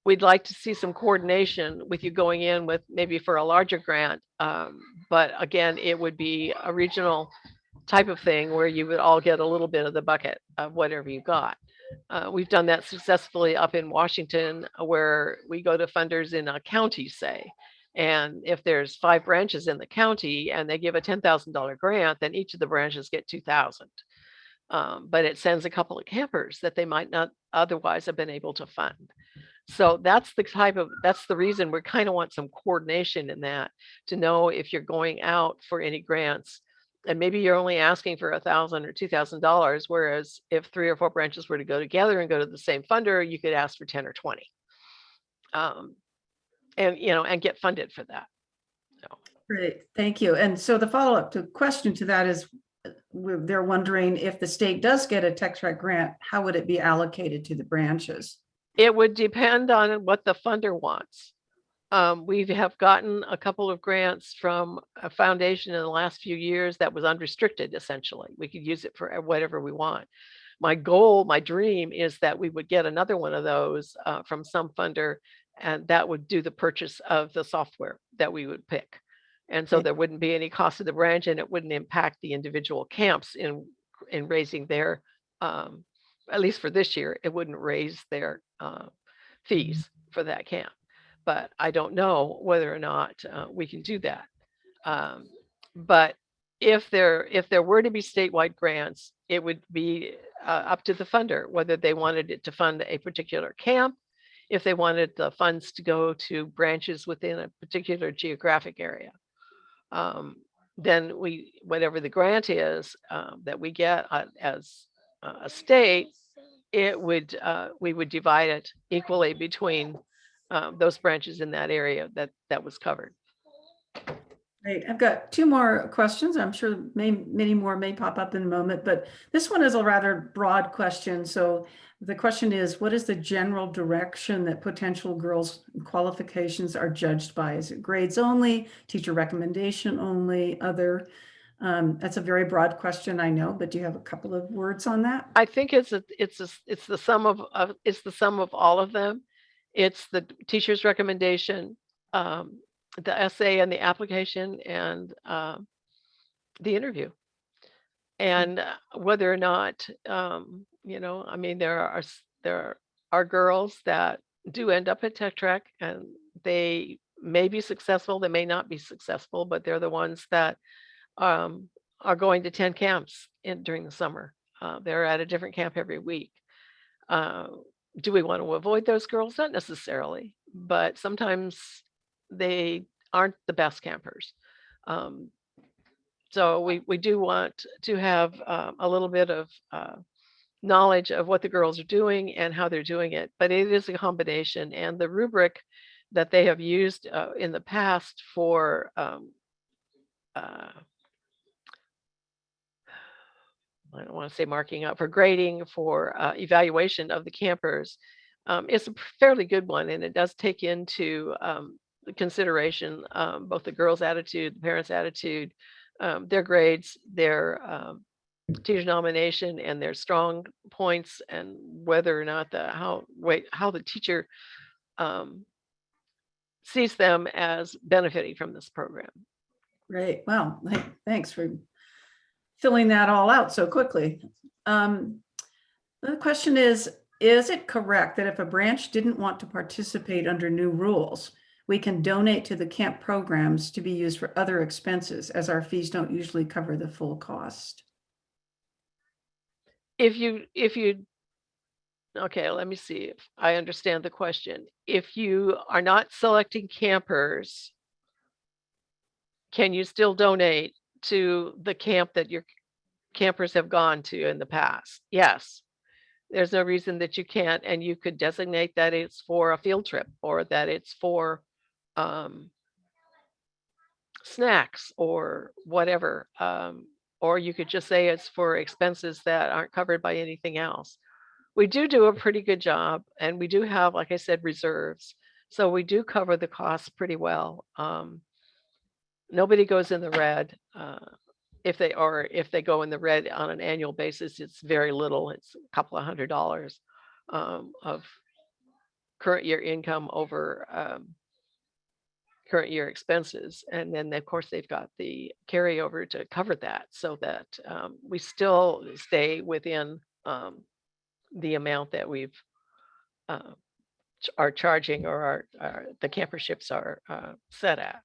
We'd like to see some coordination with you going in with maybe for a larger grant. But again, it would be a regional type of thing where you would all get a little bit of the bucket of whatever you got. We've done that successfully up in Washington, where we go to funders in a county, say, and if there's 5 branches in the county and they give a $10,000 grant, then each of the branches get $2,000. But it sends a couple of campers that they might not otherwise have been able to fund. So that's the reason we kind of want some coordination in that, to know if you're going out for any grants, and maybe you're only asking for $1,000 or $2,000, whereas if 3 or 4 branches were to go together and go to the same funder, you could ask for 10 or 20, and get funded for that. So. Great, thank you. And so the follow-up question to that is, they're wondering if the state does get a Tech Trek grant, how would it be allocated to the branches? It would depend on what the funder wants. We have gotten a couple of grants from a foundation in the last few years that was unrestricted, essentially. We could use it for whatever we want. My goal, my dream is that we would get another one of those from some funder, and that would do the purchase of the software that we would pick. And so there wouldn't be any cost to the branch, and it wouldn't impact the individual camps in raising their, at least for this year, it wouldn't raise their fees for that camp. But I don't know whether or not we can do that. But if there were to be statewide grants, it would be up to the funder whether they wanted it to fund a particular camp, if they wanted the funds to go to branches within a particular geographic area. Then whatever the grant is that we get as a state, we would divide it equally between those branches in that area that was covered. Great. I've got two more questions. I'm sure many more may pop up in a moment, but this one is a rather broad question. So the question is, what is the general direction that potential girls' qualifications are judged by? Is it grades only, teacher recommendation only, other? That's a very broad question, I know, but do you have a couple of words on that? I think it's the sum of all of them. It's the teacher's recommendation, the essay and the application, and the interview. And whether or not, I mean, there are girls that do end up at Tech Trek, and they may be successful, they may not be successful, but they're the ones that um, are going to 10 camps during the summer. They're at a different camp every week. Uh, do we want to avoid those girls? Not necessarily, but sometimes they aren't the best campers. Um, so we do want to have a little bit of knowledge of what the girls are doing and how they're doing it. But it is a combination, and the rubric that they have used in the past for I don't want to say marking up, for grading, for evaluation of the campers, is a fairly good one, and it does take into consideration both the girls' attitude, the parents' attitude, their grades, their teacher nomination, and their strong points, and whether or not how the teacher sees them as benefiting from this program. Great. Well, thanks for filling that all out so quickly. The question is it correct that if a branch didn't want to participate under new rules, we can donate to the camp programs to be used for other expenses, as our fees don't usually cover the full cost? If you Okay, let me see if I understand the question. If you are not selecting campers, can you still donate to the camp that your campers have gone to in the past? Yes. There's no reason that you can't, and you could designate that it's for a field trip, or that it's for snacks or whatever. Or you could just say it's for expenses that aren't covered by anything else. We do a pretty good job, and we do have, like I said, reserves. So we do cover the costs pretty well. Nobody goes in the red. If they go in the red on an annual basis, it's very little. It's a couple of $100 of current year income over current year expenses. And then of course they've got the carryover to cover that, so that we still stay within the amount that we've are charging, or the camperships are set at.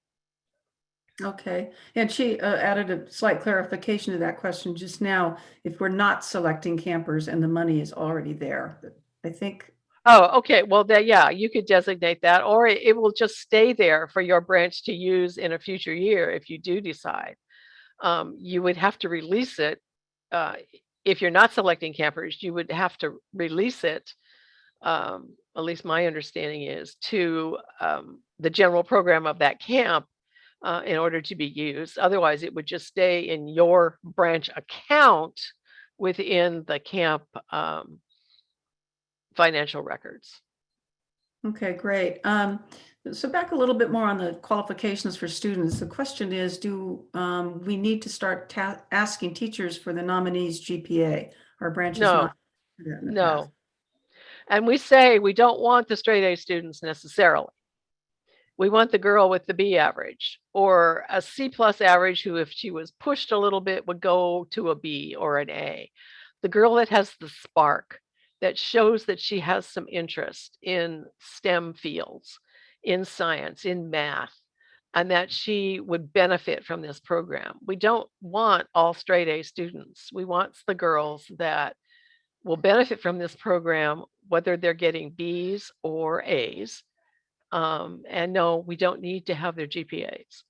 Okay, and she added a slight clarification to that question just now. If we're not selecting campers and the money is already there, I think. Oh, okay. Well, yeah, you could designate that, or it will just stay there for your branch to use in a future year if you do decide. You would have to release it. If you're not selecting campers, you would have to release it. At least my understanding is to the general program of that camp in order to be used. Otherwise, it would just stay in your branch account within the camp financial records. Okay, great. So back a little bit more on the qualifications for students. The question is, do we need to start asking teachers for the nominees' GPA? Our branch is not in the past. No. And we say we don't want the straight A students necessarily. We want the girl with the B average, or a C+ average, who, if she was pushed a little bit, would go to a B or an A. The girl that has the spark, that shows that she has some interest in STEM fields, in science, in math, and that she would benefit from this program. We don't want all straight A students. We want the girls that will benefit from this program, whether they're getting Bs or As. And no, we don't need to have their GPAs.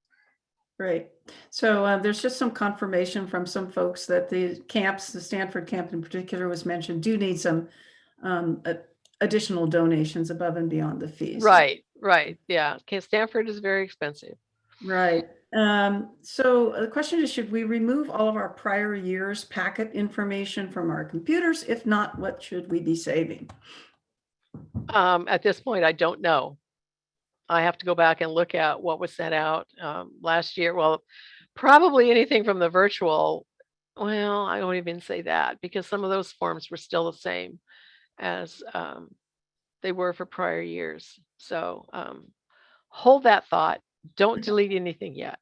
Great. So there's just some confirmation from some folks that the camps, the Stanford camp in particular was mentioned, do need some additional donations above and beyond the fees. Right. Yeah. Okay. Stanford is very expensive. Right. So the question is, should we remove all of our prior years packet information from our computers? If not, what should we be saving? At this point, I don't know. I have to go back and look at what was sent out last year. Well, probably anything from the virtual. Well, I won't even say that because some of those forms were still the same as they were for prior years. So hold that thought. Don't delete anything yet.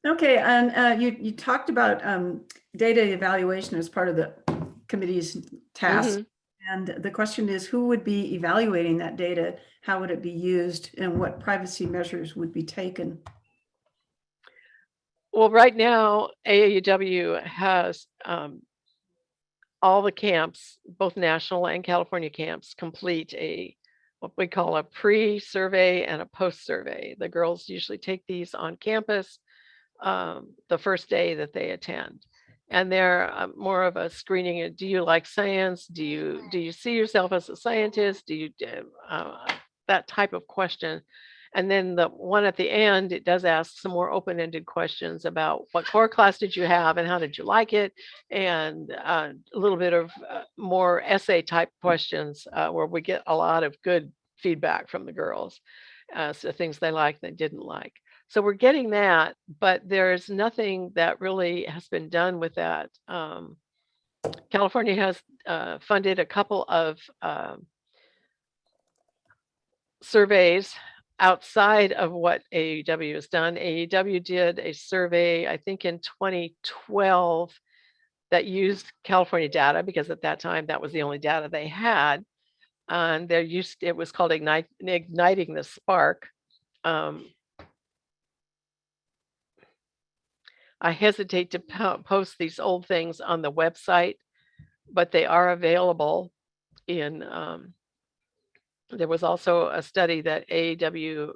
Okay, and you talked about data evaluation as part of the committee's task. Mhm. And the question is, who would be evaluating that data? How would it be used? And what privacy measures would be taken? Well, right now, AAUW has all the camps, both national and California camps, complete what we call a pre-survey and a post-survey. The girls usually take these on campus the first day that they attend. And they're more of a screening. Do you like science? Do you see yourself as a scientist? Do you that type of question? And then the one at the end, it does ask some more open-ended questions about what core class did you have and how did you like it, and a little bit of more essay type questions where we get a lot of good feedback from the girls as to things they liked and they didn't like. So we're getting that, but there's nothing that really has been done with that. California has funded a couple of surveys outside of what AEW has done. AEW did a survey, I think in 2012, that used California data because at that time that was the only data they had. And it was called Igniting the Spark. I hesitate to post these old things on the website, but they are available in, there was also a study that AEW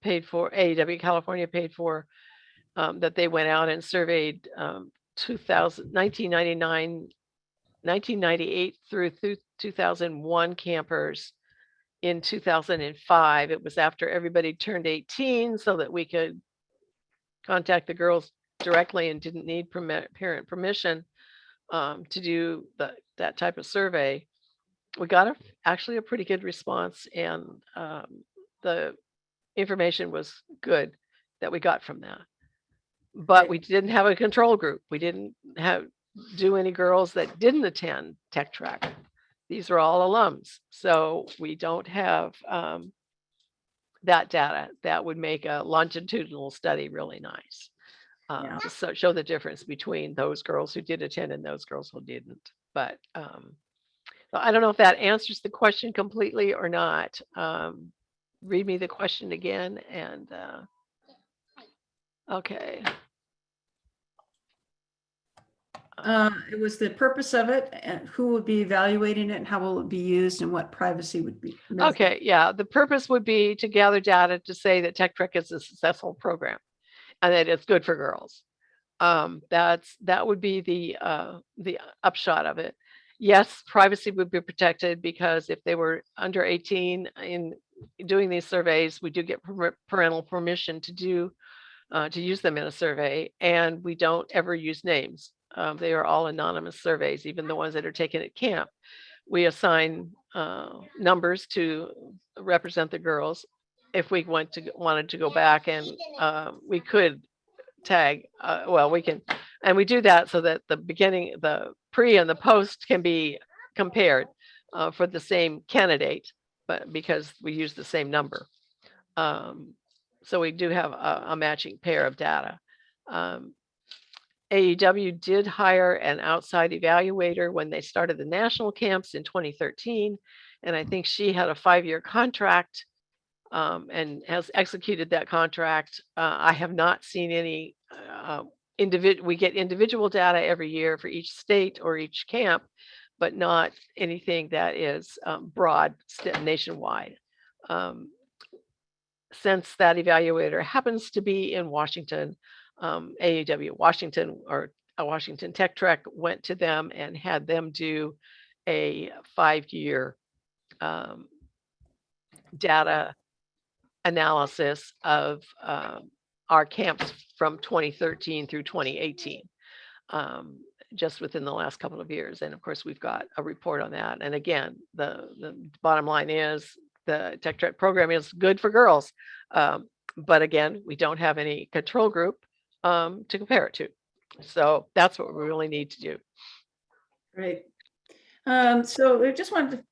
paid for, AEW California paid for, that they went out and surveyed 1998 through 2001 campers in 2005. It was after everybody turned 18 so that we could contact the girls directly and didn't need parent permission to do that type of survey. We got actually a pretty good response, and the information was good that we got from that. But Right. we didn't have a control group. We didn't do any girls that didn't attend Tech Track. These are all alums, so we don't have that data that would make a longitudinal study really nice. Yeah. To show the difference between those girls who did attend and those girls who didn't. But so I don't know if that answers the question completely or not. Read me the question again and okay. It was the purpose of it, and who would be evaluating it, and how will it be used, and what privacy would be. Okay, yeah. The purpose would be to gather data to say that Tech Trek is a successful program and that it's good for girls. That would be the upshot of it. Yes, privacy would be protected because if they were under 18 in doing these surveys, we do get parental permission to use them in a survey, and we don't ever use names. They are all anonymous surveys, even the ones that are taken at camp. We assign numbers to represent the girls. If we wanted to go back and we could tag, well, we can, and we do that so that the beginning, the pre and the post can be compared for the same candidate, but because we use the same number. So we do have a matching pair of data. AEW did hire an outside evaluator when they started the national camps in 2013. And I think she had a 5-year contract and has executed that contract. I have not seen any we get individual data every year for each state or each camp, but not anything that is broad nationwide. Since that evaluator happens to be in Washington, AEW Washington or Washington Tech Trek went to them and had them do a 5-year data analysis of our camps from 2013 through 2018, just within the last couple of years. And of course, we've got a report on that. And again, the bottom line is the Tech Track program is good for girls. But again, we don't have any control group to compare it to. So that's what we really need to do. Great. So I just wanted to,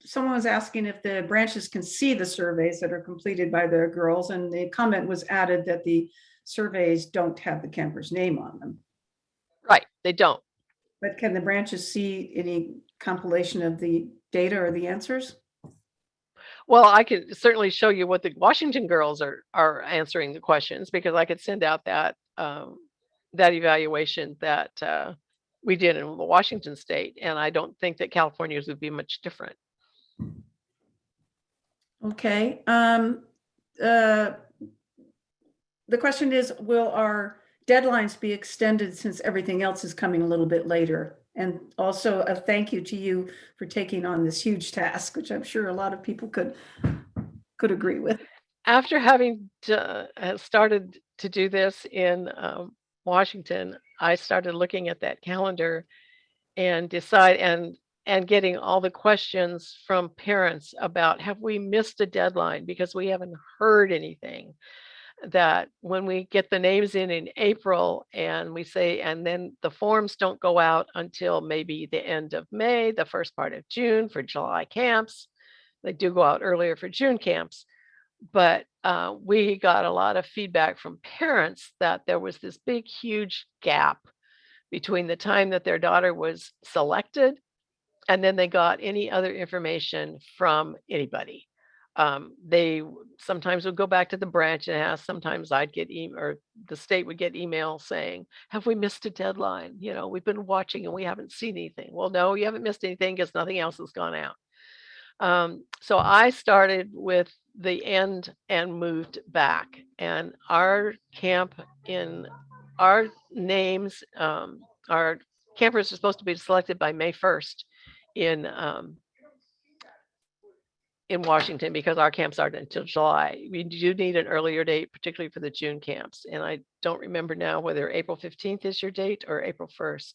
someone was asking if the branches can see the surveys that are completed by the girls, and the comment was added that the surveys don't have the camper's name on them. Right, they don't. But can the branches see any compilation of the data or the answers? Well, I can certainly show you what the Washington girls are answering the questions, because I could send out that that evaluation that we did in Washington State, and I don't think that California's would be much different. Okay. The question is, will our deadlines be extended since everything else is coming a little bit later? And also a thank you to you for taking on this huge task, which I'm sure a lot of people could agree with. After having started to do this in Washington, I started looking at that calendar and getting all the questions from parents about, have we missed a deadline because we haven't heard anything. That when we get the names in April and we say, and then the forms don't go out until maybe the end of May, the first part of June for July camps. They do go out earlier for June camps. But we got a lot of feedback from parents that there was this big, huge gap between the time that their daughter was selected and then they got any other information from anybody. They sometimes would go back to the branch and ask. Sometimes I'd get email, or the state would get email saying, have we missed a deadline? You know, we've been watching and we haven't seen anything. Well, no, you haven't missed anything because nothing else has gone out. So I started with the end and moved back, and our camp in our names, our campers are supposed to be selected by May 1st in Washington, because our camps aren't until July. We do need an earlier date, particularly for the June camps. And I don't remember now whether April 15th is your date or April 1st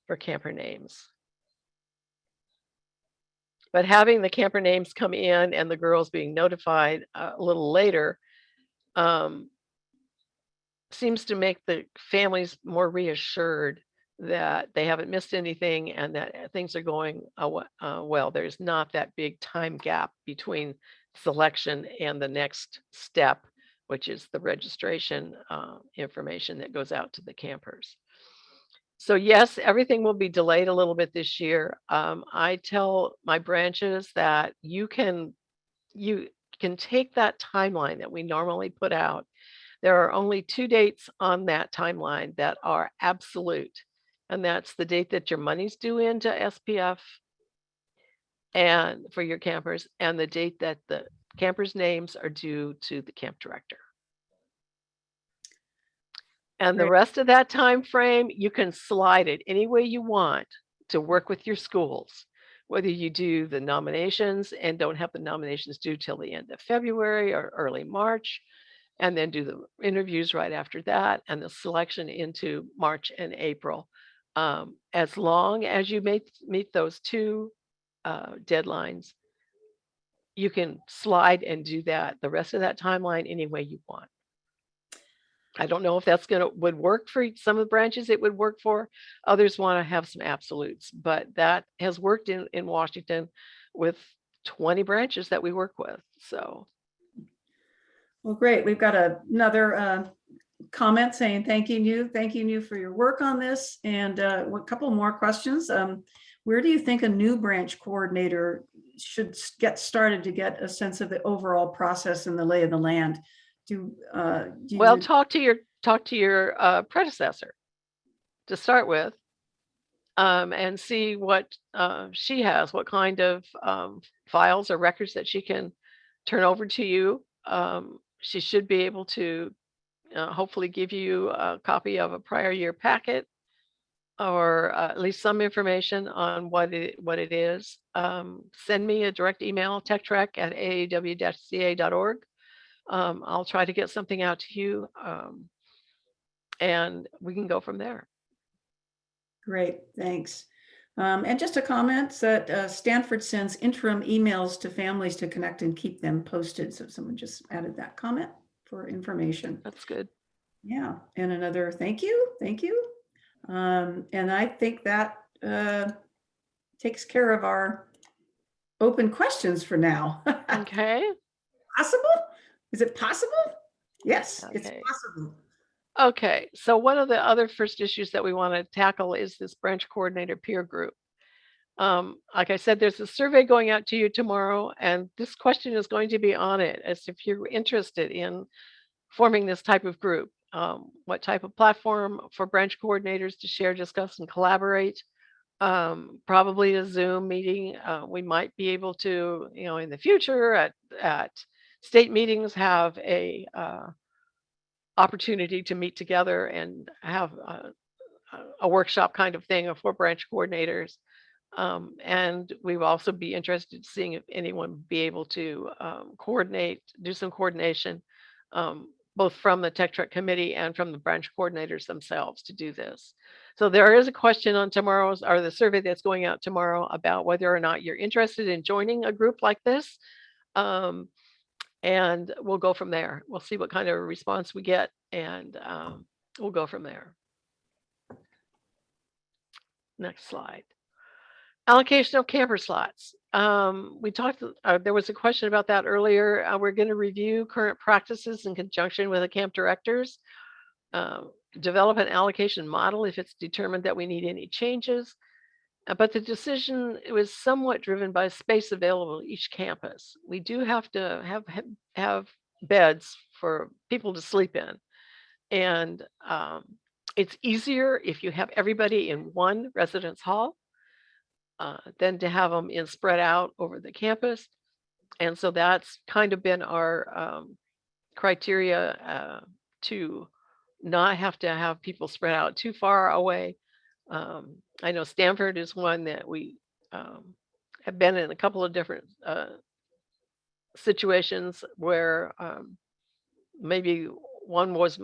for camper names. But having the camper names come in and the girls being notified a little later seems to make the families more reassured that they haven't missed anything and that things are going well. There's not that big time gap between selection and the next step, which is the registration information that goes out to the campers. So yes, everything will be delayed a little bit this year. I tell my branches that you can take that timeline that we normally put out. There are only 2 dates on that timeline that are absolute. And that's the date that your money's due into SPF and for your campers, and the date that the campers' names are due to the camp director. And the Right. rest of that time frame, you can slide it any way you want to work with your schools. Whether you do the nominations and don't have the nominations due till the end of February or early March, and then do the interviews right after that, and the selection into March and April. As long as you meet those 2 deadlines, you can slide and do that the rest of that timeline any way you want. I don't know if that's would work for some of the branches. It would work for others. Want to have some absolutes, but that has worked in Washington with 20 branches that we work with. So, Well, great. We've got another comment saying thanking you for your work on this, and a couple more questions. Where do you think a new branch coordinator should get started to get a sense of the overall process and the lay of the land? Well, talk to your predecessor to start with, and see what she has, what kind of files or records that she can turn over to you. She should be able to hopefully give you a copy of a prior year packet, or at least some information on what it is. Send me a direct email, techtrek@aaw-ca.org. I'll try to get something out to you, and we can go from there. Great, thanks. And just a comment that Stanford sends interim emails to families to connect and keep them posted. So someone just added that comment for information. That's good. Yeah, and another thank you. And I think that takes care of our open questions for now. Okay. Possible? Is it possible? Yes, it's Okay. possible. Okay. So one of the other first issues that we want to tackle is this branch coordinator peer group. Like I said, there's a survey going out to you tomorrow, and this question is going to be on it as if you're interested in forming this type of group. What type of platform for branch coordinators to share, discuss, and collaborate? Probably a Zoom meeting. We might be able to, in the future at state meetings, have a opportunity to meet together and have a workshop kind of thing for branch coordinators. And we will also be interested in seeing if anyone would be able to do some coordination, both from the Tech Trek committee and from the branch coordinators themselves to do this. So there is a question on the survey that's going out tomorrow about whether or not you're interested in joining a group like this. And we'll go from there. We'll see what kind of response we get, and we'll go from there. Next slide. Allocation of camper slots. We talked, there was a question about that earlier. We're going to review current practices in conjunction with the camp directors, develop an allocation model if it's determined that we need any changes. But the decision was somewhat driven by space available at each campus. We do have to have beds for people to sleep in. And it's easier if you have everybody in one residence hall than to have them spread out over the campus. And so that's kind of been our criteria to not have to have people spread out too far away. I know Stanford is one that we have been in a couple of different situations where maybe one was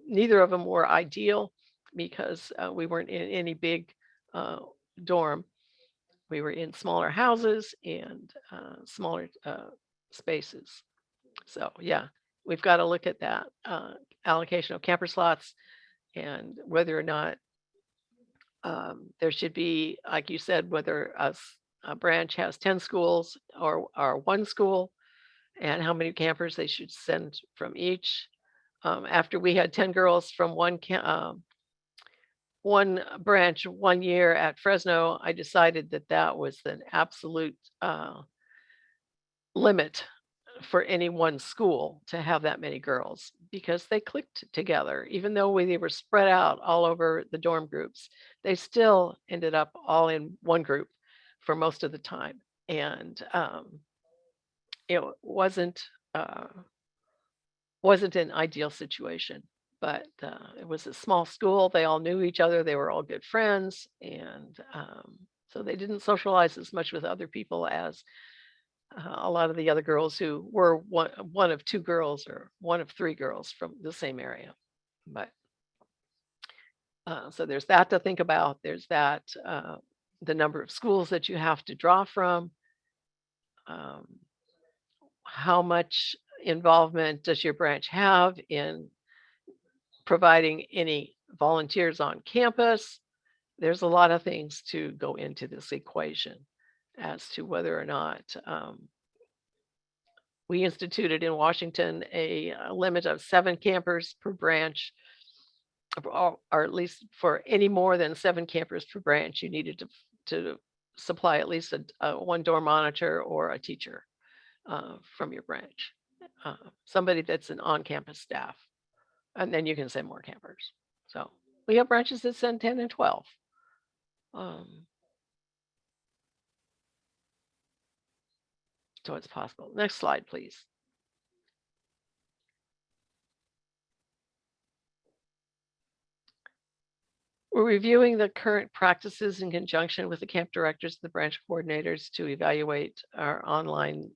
neither of them were ideal because we weren't in any big dorm. We were in smaller houses and smaller spaces. So yeah, we've got to look at that allocation of camper slots and whether or not there should be, like you said, whether a branch has 10 schools or one school, and how many campers they should send from each. After we had 10 girls from one branch 1 year at Fresno, I decided that that was an absolute limit for any one school to have that many girls because they clicked together. Even though they were spread out all over the dorm groups, they still ended up all in one group for most of the time. And it wasn't an ideal situation. But it was a small school. They all knew each other. They were all good friends. And so they didn't socialize as much with other people as a lot of the other girls who were one of two girls or one of three girls from the same area. But so there's that to think about. There's that, the number of schools that you have to draw from. How much involvement does your branch have in providing any volunteers on campus? There's a lot of things to go into this equation as to whether or not we instituted in Washington a limit of 7 campers per branch, or at least for any more than 7 campers per branch, you needed to supply at least a one door monitor or a teacher from your branch, somebody that's an on-campus staff. And then you can send more campers. So we have branches that send 10 and 12. So it's possible. Next slide, please. We're reviewing the current practices in conjunction with the camp directors and the branch coordinators to evaluate our online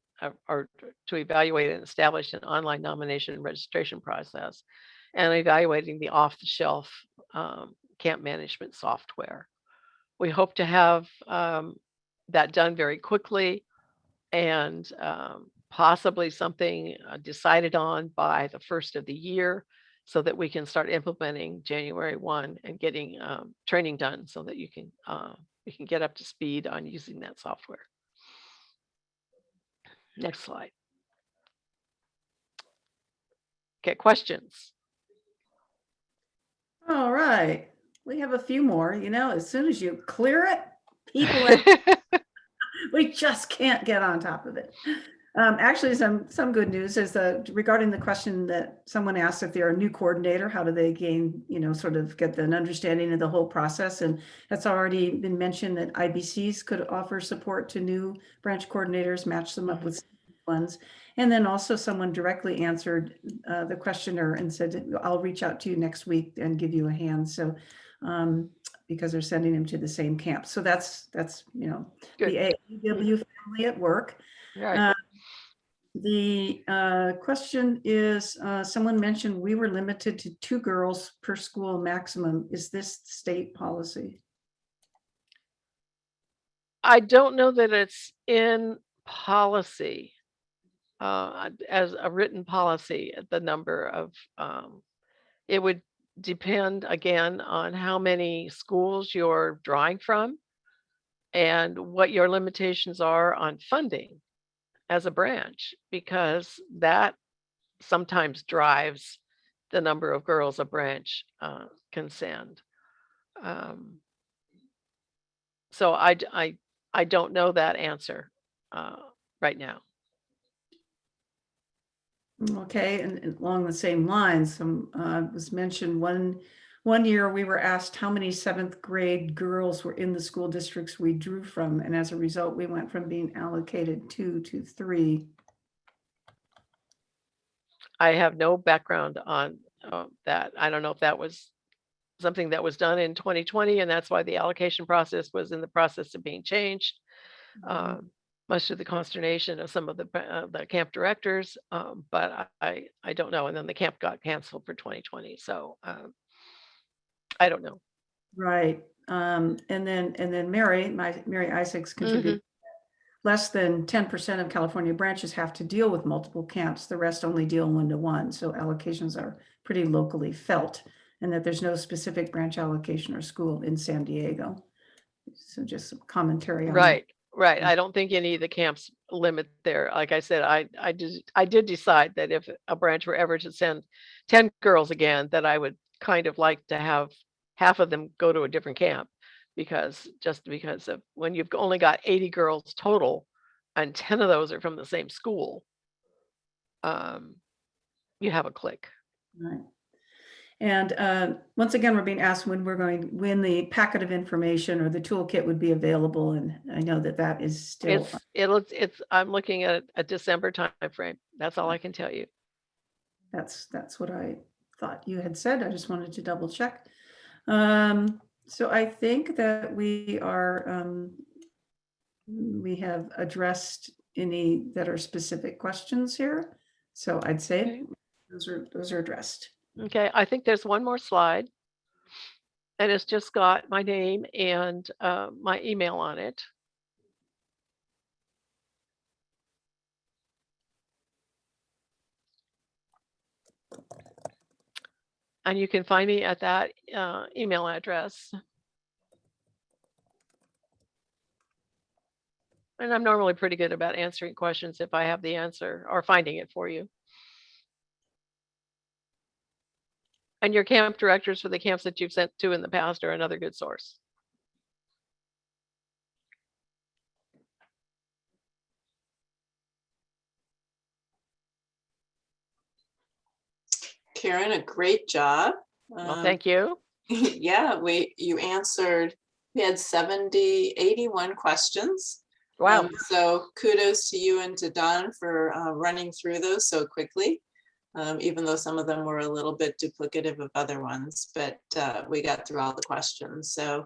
or to evaluate and establish an online nomination and registration process, and evaluating the off-the-shelf camp management software. We hope to have that done very quickly, and possibly something decided on by the first of the year, so that we can start implementing January 1 and getting training done so that you can get up to speed on using that software. Next slide. Okay, questions? All right, we have a few more. You know, as soon as you clear it, people, we just can't get on top of it. Actually, some good news is regarding the question that someone asked, if they're a new coordinator, how do they gain, sort of get an understanding of the whole process? And that's already been mentioned that IBCs could offer support to new branch coordinators, match them up with ones. And then also someone directly answered the questioner and said, I'll reach out to you next week and give you a hand. So because they're sending them to the same camp. So that's Good. the AEW family at work. Right. The question is, someone mentioned we were limited to 2 girls per school maximum. Is this state policy? I don't know that it's in policy, as a written policy, the number of, it would depend again on how many schools you're drawing from and what your limitations are on funding as a branch, because that sometimes drives the number of girls a branch can send. So I don't know that answer right now. Okay, and along the same lines, some was mentioned one year we were asked how many 7th grade girls were in the school districts we drew from, and as a result, we went from being allocated 2 to 3. I have no background on that. I don't know if that was something that was done in 2020, and that's why the allocation process was in the process of being changed. Much to the consternation of some of the camp directors, but I don't know. And then the camp got canceled for 2020, so I don't know. Right, and then Mary Isaacs contributed. Less than 10% of California branches have to deal with multiple camps. The rest only deal 1-to-1. So allocations are pretty locally felt, and that there's no specific branch allocation or school in San Diego. So just some commentary on that. Right. I don't think any of the camps limit there. Like I said, I did decide that if a branch were ever to send 10 girls again, that I would kind of like to have half of them go to a different camp, because of when you've only got 80 girls total and 10 of those are from the same school, you have a clique. Right. And once again, we're being asked when the packet of information or the toolkit would be available. And I know that is still. I'm looking at a December timeframe. That's all I can tell you. That's what I thought you had said. I just wanted to double check. So I think that we have addressed any that are specific questions here. So I'd say those are addressed. Okay, I think there's one more slide, and it's just got my name and my email on it. And you can find me at that email address. And I'm normally pretty good about answering questions if I have the answer or finding it for you. And your camp directors for the camps that you've sent to in the past are another good source. Karen, a great job. Well, thank you. Yeah, you answered, we had 81 questions. Wow. So kudos to you and to Don for running through those so quickly, even though some of them were a little bit duplicative of other ones, but we got through all the questions. So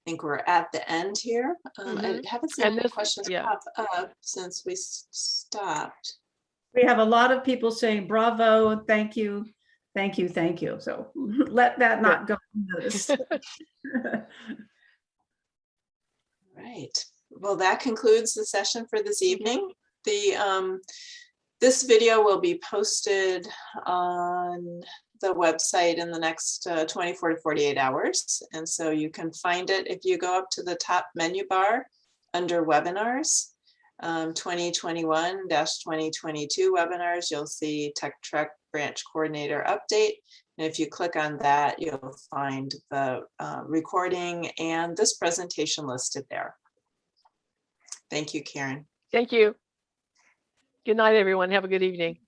think we're at the end here. I Mhm. haven't seen And any this- questions yeah. pop up since we stopped. We have a lot of people saying bravo, thank you, thank you, thank you. So let that not go unnoticed. Right. Well, that concludes the session for this evening. This video will be posted on the website in the next 24 to 48 hours. And so you can find it if you go up to the top menu bar under webinars, 2021-2022 webinars, you'll see Tech Trek Branch Coordinator Update. And if you click on that, you'll find the recording and this presentation listed there. Thank you, Karen. Thank you. Good night, everyone. Have a good evening.